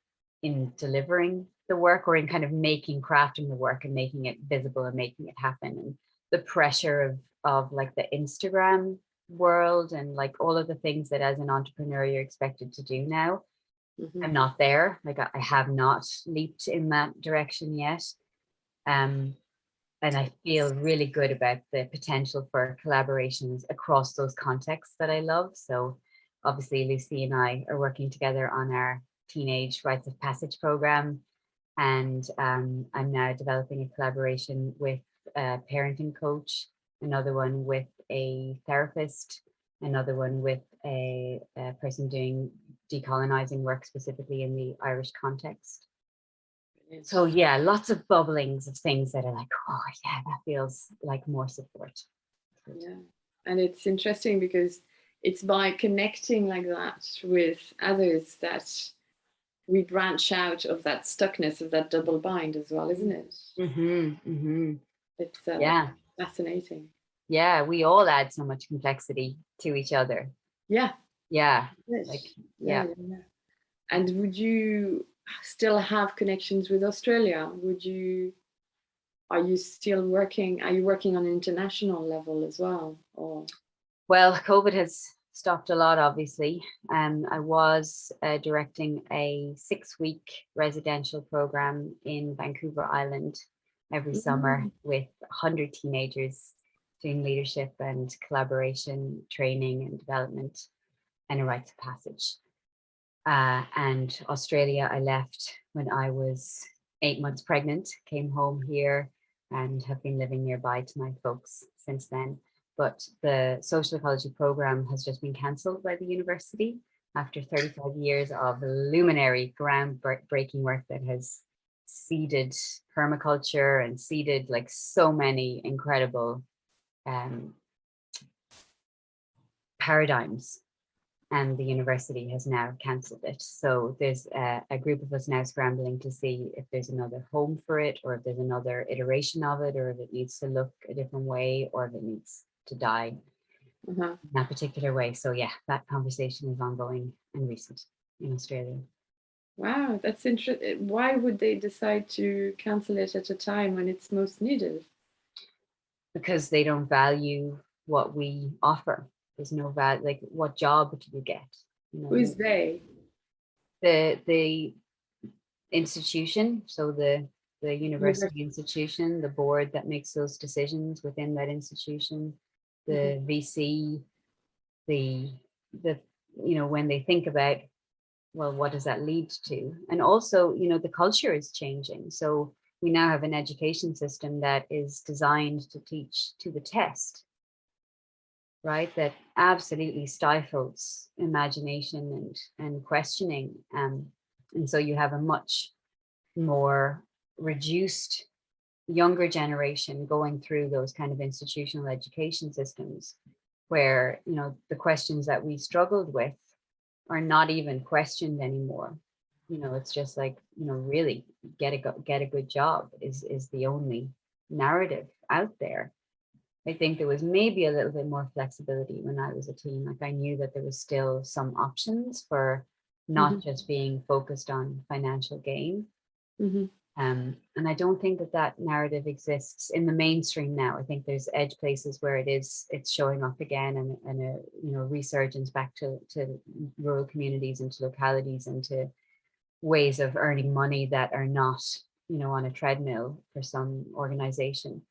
delivering the work, or in kind of crafting the work and making it visible and making it happen. And the pressure of like the Instagram world and like all of the things that as an entrepreneur you're expected to do now, I'm not there. Like I have not leaped in that direction yet. And I feel really good about the potential for collaborations across those contexts that I love. So obviously Lucy and I are working together on our teenage rites of passage program. And I'm now developing a collaboration with a parenting coach, another one with a therapist, another one with a person doing decolonizing work specifically in the Irish context. So yeah, lots of bubblings of things that are like, oh yeah, that feels like more support. Yeah, and it's interesting because it's by connecting like that with others that we branch out of that stuckness, of that double bind as well, isn't it? It's fascinating. Yeah, we all add so much complexity to each other. Yeah. Like, yeah. And would you still have connections with Australia? Are you working on an international level as well? Or? Well, COVID has stopped a lot, obviously. I was directing a 6-week residential program in Vancouver Island every summer with 100 teenagers, doing leadership and collaboration, training and development, and a rites of passage. And Australia, I left when I was 8 months pregnant, came home here and have been living nearby to my folks since then. But the social ecology program has just been cancelled by the university after 35 years of luminary groundbreaking work that has seeded permaculture and seeded like so many incredible paradigms. And the university has now cancelled it. So there's a group of us now scrambling to see if there's another home for it, or if there's another iteration of it, or if it needs to look a different way, or if it needs to die in that particular way. So yeah, that conversation is ongoing and recent in Australia. Wow, that's interesting. Why would they decide to cancel it at a time when it's most needed? Because they don't value what we offer. There's no value, like what job do you get? You know, Who's they? The institution, so the university institution, the board that makes those decisions within that institution, the VC, the you know, when they think about, well, what does that lead to? And also, you know, the culture is changing. So we now have an education system that is designed to teach to the test, right? That absolutely stifles imagination and questioning. And so you have a much more reduced younger generation going through those kind of institutional education systems where, you know, the questions that we struggled with are not even questioned anymore. You know, it's just like, you know, really get a good job is the only narrative out there. I think there was maybe a little bit more flexibility when I was a teen. Like I knew that there was still some options for not just being focused on financial gain. And I don't think that narrative exists in the mainstream now. I think there's edge places where it's showing up again, and a, you know, resurgence back to rural communities and to localities and to ways of earning money that are not, you know, on a treadmill for some organization.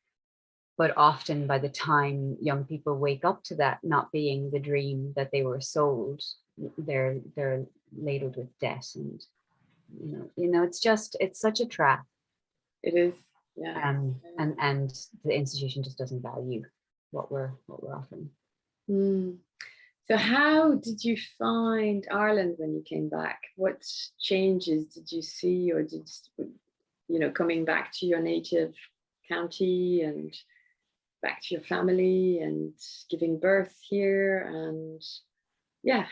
But often by the time young people wake up to that not being the dream that they were sold, they're ladled with debt, and you know, it's such a trap. It is, yeah. And the institution just doesn't value what we're offering. So how did you find Ireland when you came back? What changes did you see, or did, you know, coming back to your native county and back to your family and giving birth here, and yeah,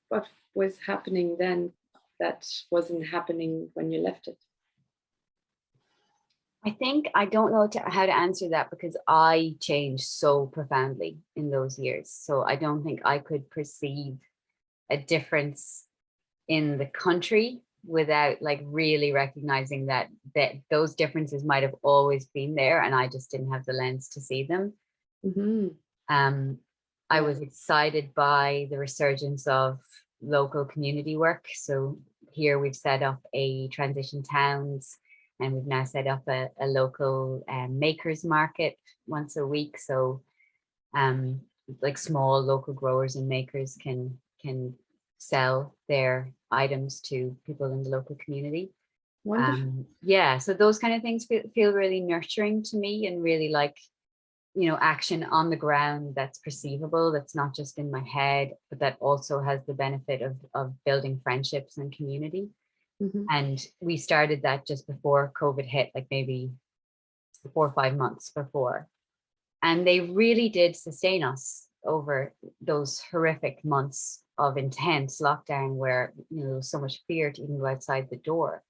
what was happening then that wasn't happening when you left it? I think I don't know how to answer that, because I changed so profoundly in those years. So I don't think I could perceive a difference in the country without like really recognizing that those differences might have always been there, and I just didn't have the lens to see them. I was excited by the resurgence of local community work. So here we've set up a transition towns, and we've now set up a local makers market once a week. So like small local growers and makers can sell their items to people in the local community. Yeah, so those kind of things feel really nurturing to me, and really like, you know, action on the ground that's perceivable, that's not just in my head, but that also has the benefit of building friendships and community. And we started that just before COVID hit, like maybe 4 or 5 months before. And they really did sustain us over those horrific months of intense lockdown where, you know, there was so much fear to even go outside the door.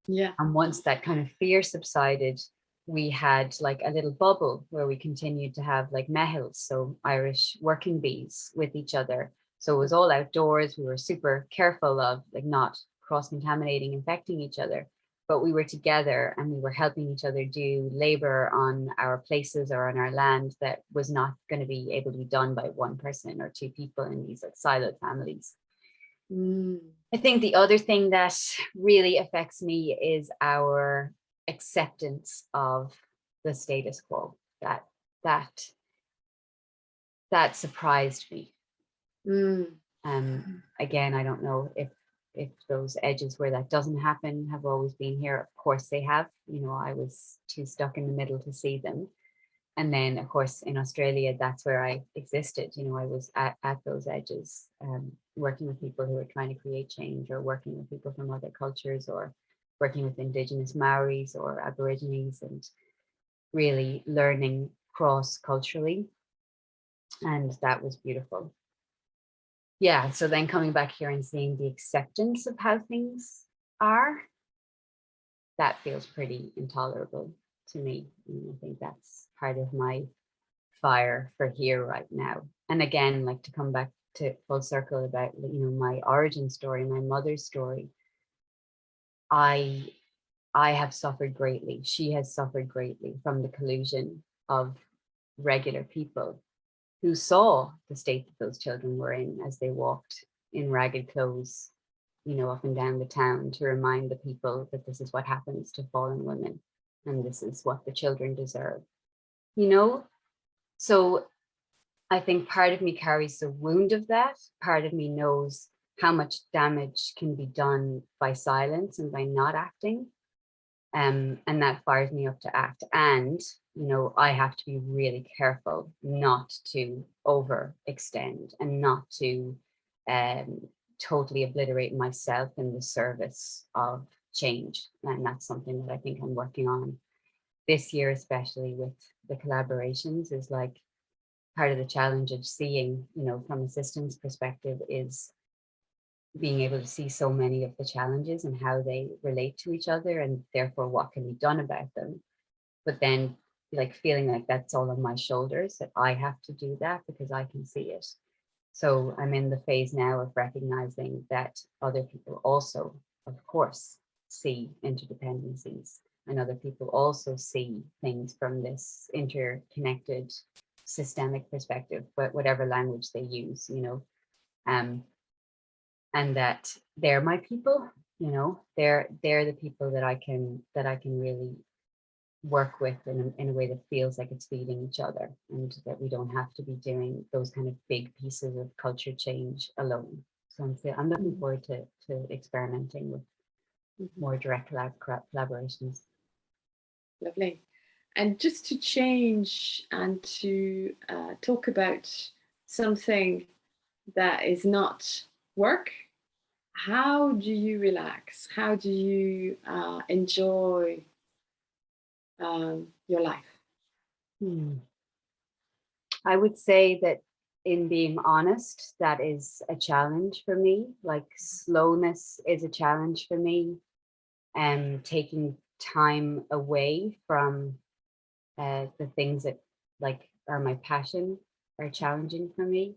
Yeah. And once that kind of fear subsided, we had like a little bubble where we continued to have like mehils, so Irish working bees, with each other. So it was all outdoors. We were super careful of like not cross-contaminating, infecting each other. but we were together and we were helping each other do labor on our places or on our land that was not going to be able to be done by one person or two people in these like siloed families. I think the other thing that really affects me is our acceptance of the status quo. That surprised me. Again, I don't know if those edges where that doesn't happen have always been here. Of course they have. You know, I was too stuck in the middle to see them. And then, of course, in Australia, that's where I existed. You know, I was at those edges, working with people who were trying to create change, or working with people from other cultures, or working with Indigenous Maoris or Aborigines, and really learning cross-culturally. And that was beautiful. Yeah, so then coming back here and seeing the acceptance of how things are, that feels pretty intolerable to me. And I think that's part of my fire for here right now. And again, like to come back to full circle about, you know, my origin story, my mother's story. I have suffered greatly. She has suffered greatly from the collusion of regular people who saw the state that those children were in as they walked in ragged clothes, you know, up and down the town, to remind the people that this is what happens to fallen women and this is what the children deserve, you know? So I think part of me carries the wound of that. Part of me knows how much damage can be done by silence and by not acting. And that fires me up to act. And, you know, I have to be really careful not to overextend and not to totally obliterate myself in the service of change. And that's something that I think I'm working on this year, especially with the collaborations, is like part of the challenge of seeing, you know, from a systems perspective, is being able to see so many of the challenges and how they relate to each other, and therefore what can be done about them. But then like feeling like that's all on my shoulders, that I have to do that because I can see it. So I'm in the phase now of recognizing that other people also, of course, see interdependencies, and other people also see things from this interconnected systemic perspective, but whatever language they use, you know, and that they're my people, you know, they're the people that I can really work with in a way that feels like it's feeding each other, and that we don't have to be doing those kind of big pieces of culture change alone. So I'm looking forward to experimenting with more direct collaborations. Lovely. And just to change and to talk about something that is not work, how do you relax? How do you enjoy your life? I would say that, in being honest, that is a challenge for me. Like slowness is a challenge for me, and taking time away from the things that like are my passion are challenging for me.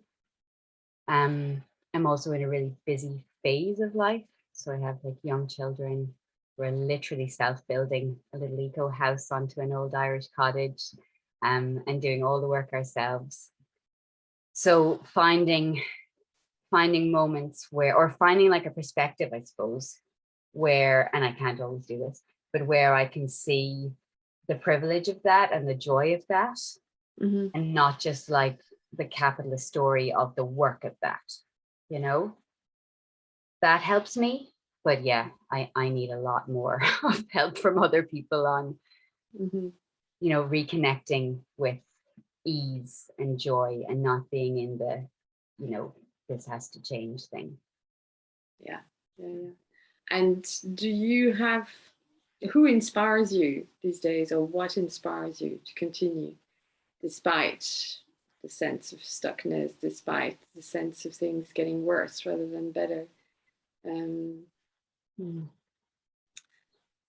I'm also in a really busy phase of life. So I have like young children. We're literally self-building a little eco house onto an old Irish cottage, and doing all the work ourselves. So finding moments where, or finding like a perspective, I suppose, where, and I can't always do this, but where I can see the privilege of that and the joy of that, and not just like the capitalist story of the work of that, you know, that helps me. But yeah, I need a lot more of help from other people on, you know, reconnecting with ease and joy, and not being in the, you know, this has to change thing. Yeah. And do you have, who inspires you these days, or what inspires you to continue despite the sense of stuckness, despite the sense of things getting worse rather than better?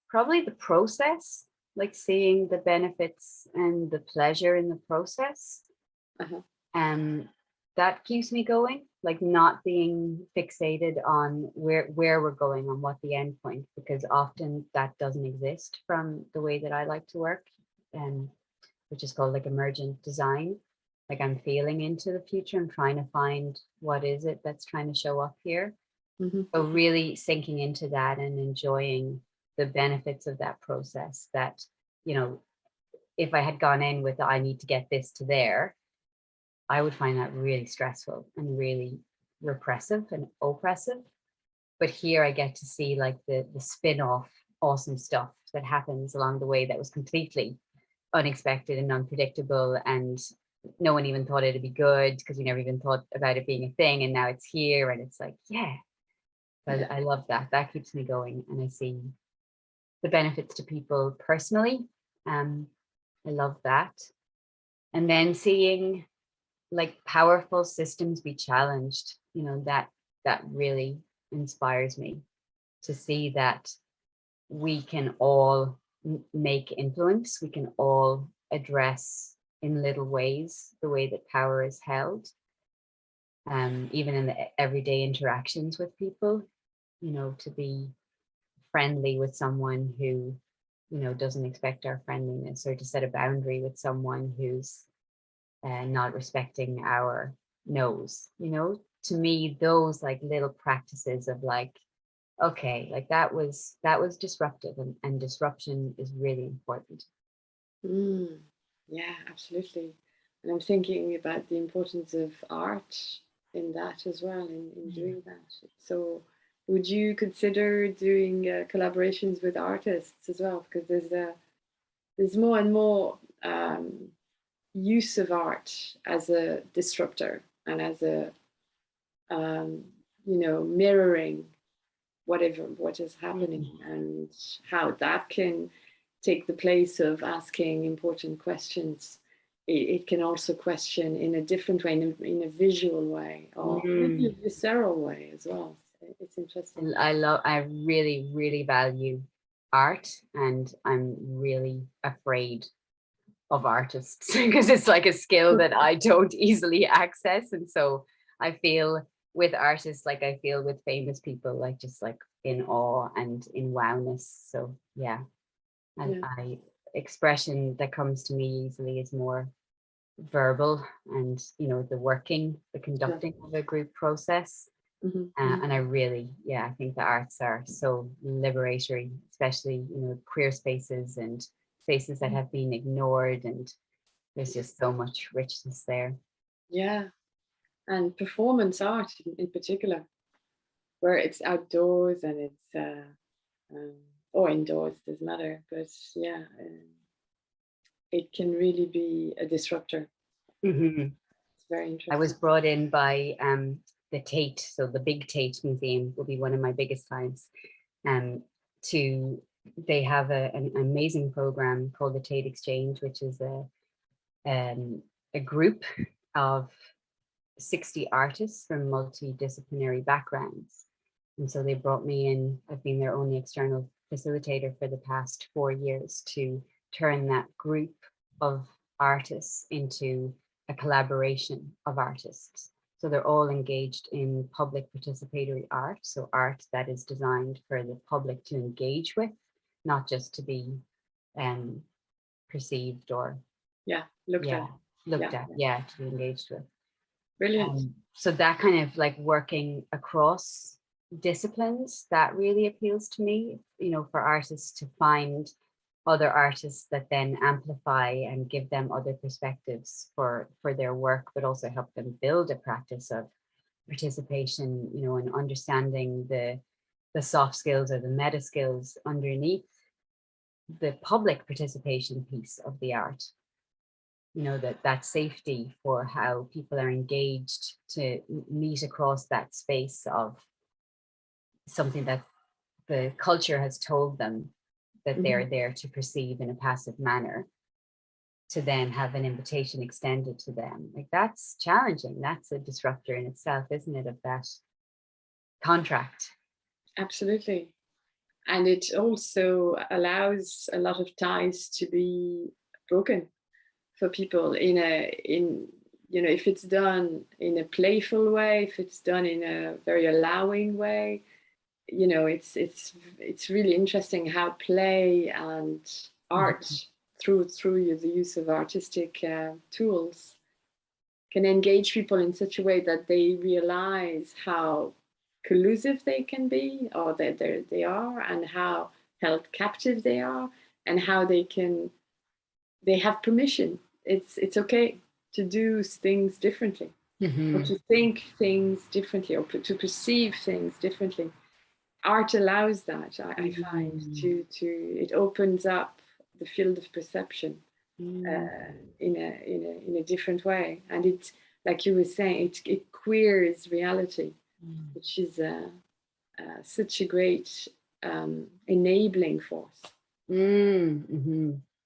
Probably the process, like seeing the benefits and the pleasure in the process. that keeps me going, like not being fixated on where we're going, on what the end point, because often that doesn't exist from the way that I like to work, which is called like emergent design. Like I'm feeling into the future. I'm trying to find what is it that's trying to show up here. So really sinking into that and enjoying the benefits of that process, that, you know, if I had gone in with I need to get this to there, I would find that really stressful and really repressive and oppressive. But here I get to see like the spin-off awesome stuff that happens along the way that was completely unexpected and unpredictable, and no one even thought it'd be good because we never even thought about it being a thing, and now it's here and it's like, yeah. But I love that. That keeps me going, and I see the benefits to people personally. I love that. And then seeing like powerful systems be challenged, you know, that really inspires me, to see that we can all make influence, we can all address in little ways the way that power is held, even in the everyday interactions with people, you know, to be friendly with someone who, you know, doesn't expect our friendliness, or to set a boundary with someone who's not respecting our no's, you know. To me, those like little practices of like, okay, like that was disruptive, and disruption is really important. Yeah, absolutely. And I'm thinking about the importance of art in that as well, in doing that. So would you consider doing collaborations with artists as well? Because there's more and more use of art as a disruptor, and as a you know, mirroring what is happening, and how that can take the place of asking important questions. It can also question in a different way, in a visual way, or maybe a visceral way as well. It's interesting. I really, really value art, and I'm really afraid of artists because it's like a skill that I don't easily access. And so I feel with artists, like I feel with famous people, like just like in awe and in wowness. So yeah, and I expression that comes to me easily is more verbal, and you know, the conducting of a group process. And I really, I think the arts are so liberatory, especially, you know, queer spaces and spaces that have been ignored, and there's just so much richness there. Yeah, and performance art in particular, where it's outdoors and it's or indoors, doesn't matter. But yeah, it can really be a disruptor. It's very interesting. I was brought in by the Tate, so the big Tate Museum will be one of my biggest clients. They have an amazing program called the Tate Exchange, which is a group of 60 artists from multidisciplinary backgrounds. And so they brought me in. I've been their only external facilitator for the past 4 years, to turn that group of artists into a collaboration of artists. So they're all engaged in public participatory art. So art that is designed for the public to engage with, not just to be perceived or looked at, to be engaged with. Brilliant. So that kind of like working across disciplines, that really appeals to me, you know, for artists to find other artists that then amplify and give them other perspectives for their work, but also help them build a practice of participation, you know, and understanding the soft skills or the meta skills underneath the public participation piece of the art. You know, that safety for how people are engaged to meet across that space of something that the culture has told them that they're there to perceive in a passive manner, to then have an invitation extended to them. Like, that's challenging. That's a disruptor in itself, isn't it, of that contract? Absolutely. And it also allows a lot of ties to be broken for people in you know, if it's done in a playful way, if it's done in a very allowing way, you know, it's really interesting how play and art through the use of artistic tools can engage people in such a way that they realize how collusive they can be, or that they are, and how held captive they are, and how they have permission. It's okay to do things differently, or to think things differently, or to perceive things differently. Art allows that, I find, it opens up the field of perception in a different way, and it, like you were saying, it queers reality, which is such a great enabling force.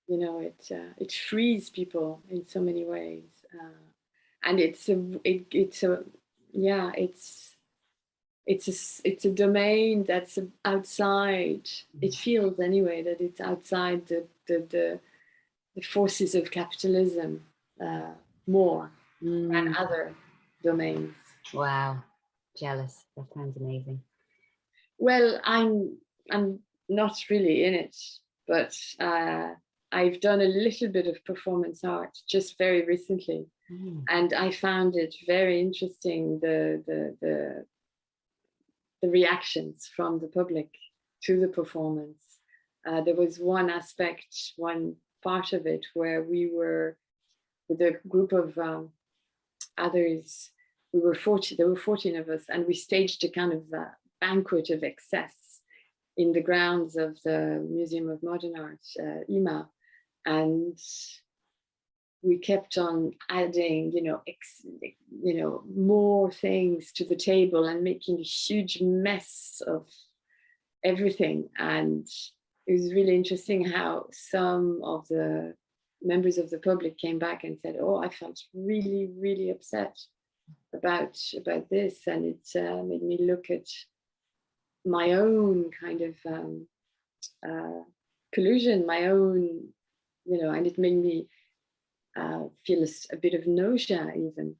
You know, it frees people in so many ways, and it's a domain that's outside. It feels anyway that it's outside the forces of capitalism more than other domains. Wow, jealous. That sounds amazing. Well, I'm not really in it, but I've done a little bit of performance art just very recently, and I found it very interesting, the reactions from the public to the performance. There was one part of it where we were with a group of others. There were 14 of us, and we staged a kind of banquet of excess in the grounds of the Museum of Modern Art, IMA, and we kept on adding, more things to the table and making a huge mess of everything. And it was really interesting how some of the members of the public came back and said, "Oh, I felt really, really upset about this," and it made me look at my own kind of collusion, my own, and it made me feel a bit of nausea even.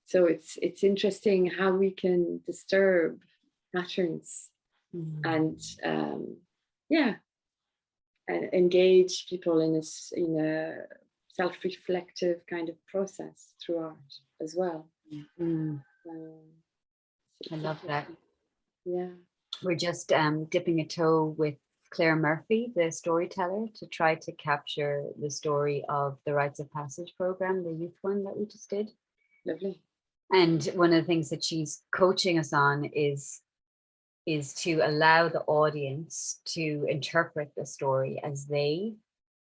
So it's interesting how we can disturb patterns and and engage people in a self-reflective kind of process through art as well. I love that. Yeah. We're just dipping a toe with Claire Murphy, the storyteller, to try to capture the story of the Rites of Passage program, the youth one that we just did. Lovely. And one of the things that she's coaching us on is to allow the audience to interpret the story as they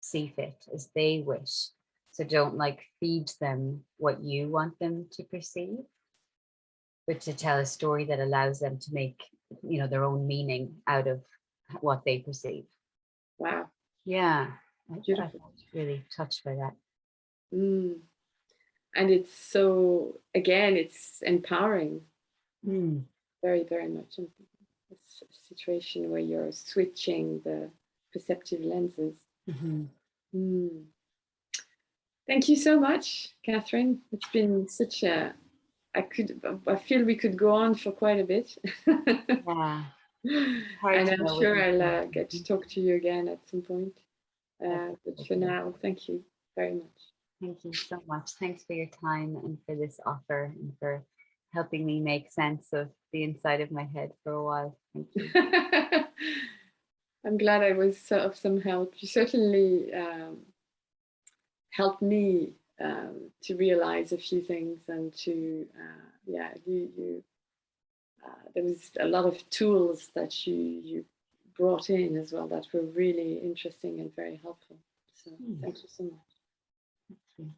see fit, as they wish. So don't feed them what you want them to perceive, but to tell a story that allows them to make, their own meaning out of what they perceive. Wow. Yeah. Beautiful. I was really touched by that. And it's so, again, it's empowering. Very, very much. It's a situation where you're switching the perceptive lenses. Thank you so much, Kathryn. It's been such I feel we could go on for quite a bit. Yeah. And I'm sure I'll get to talk to you again at some point. But for now, thank you very much. Thank you so much. Thanks for your time and for this offer and for helping me make sense of the inside of my head for a while. Thank you. I'm glad I was of some help. You certainly helped me to realize a few things, and to there was a lot of tools that you brought in as well that were really interesting and very helpful. So thank you so much. Thank you.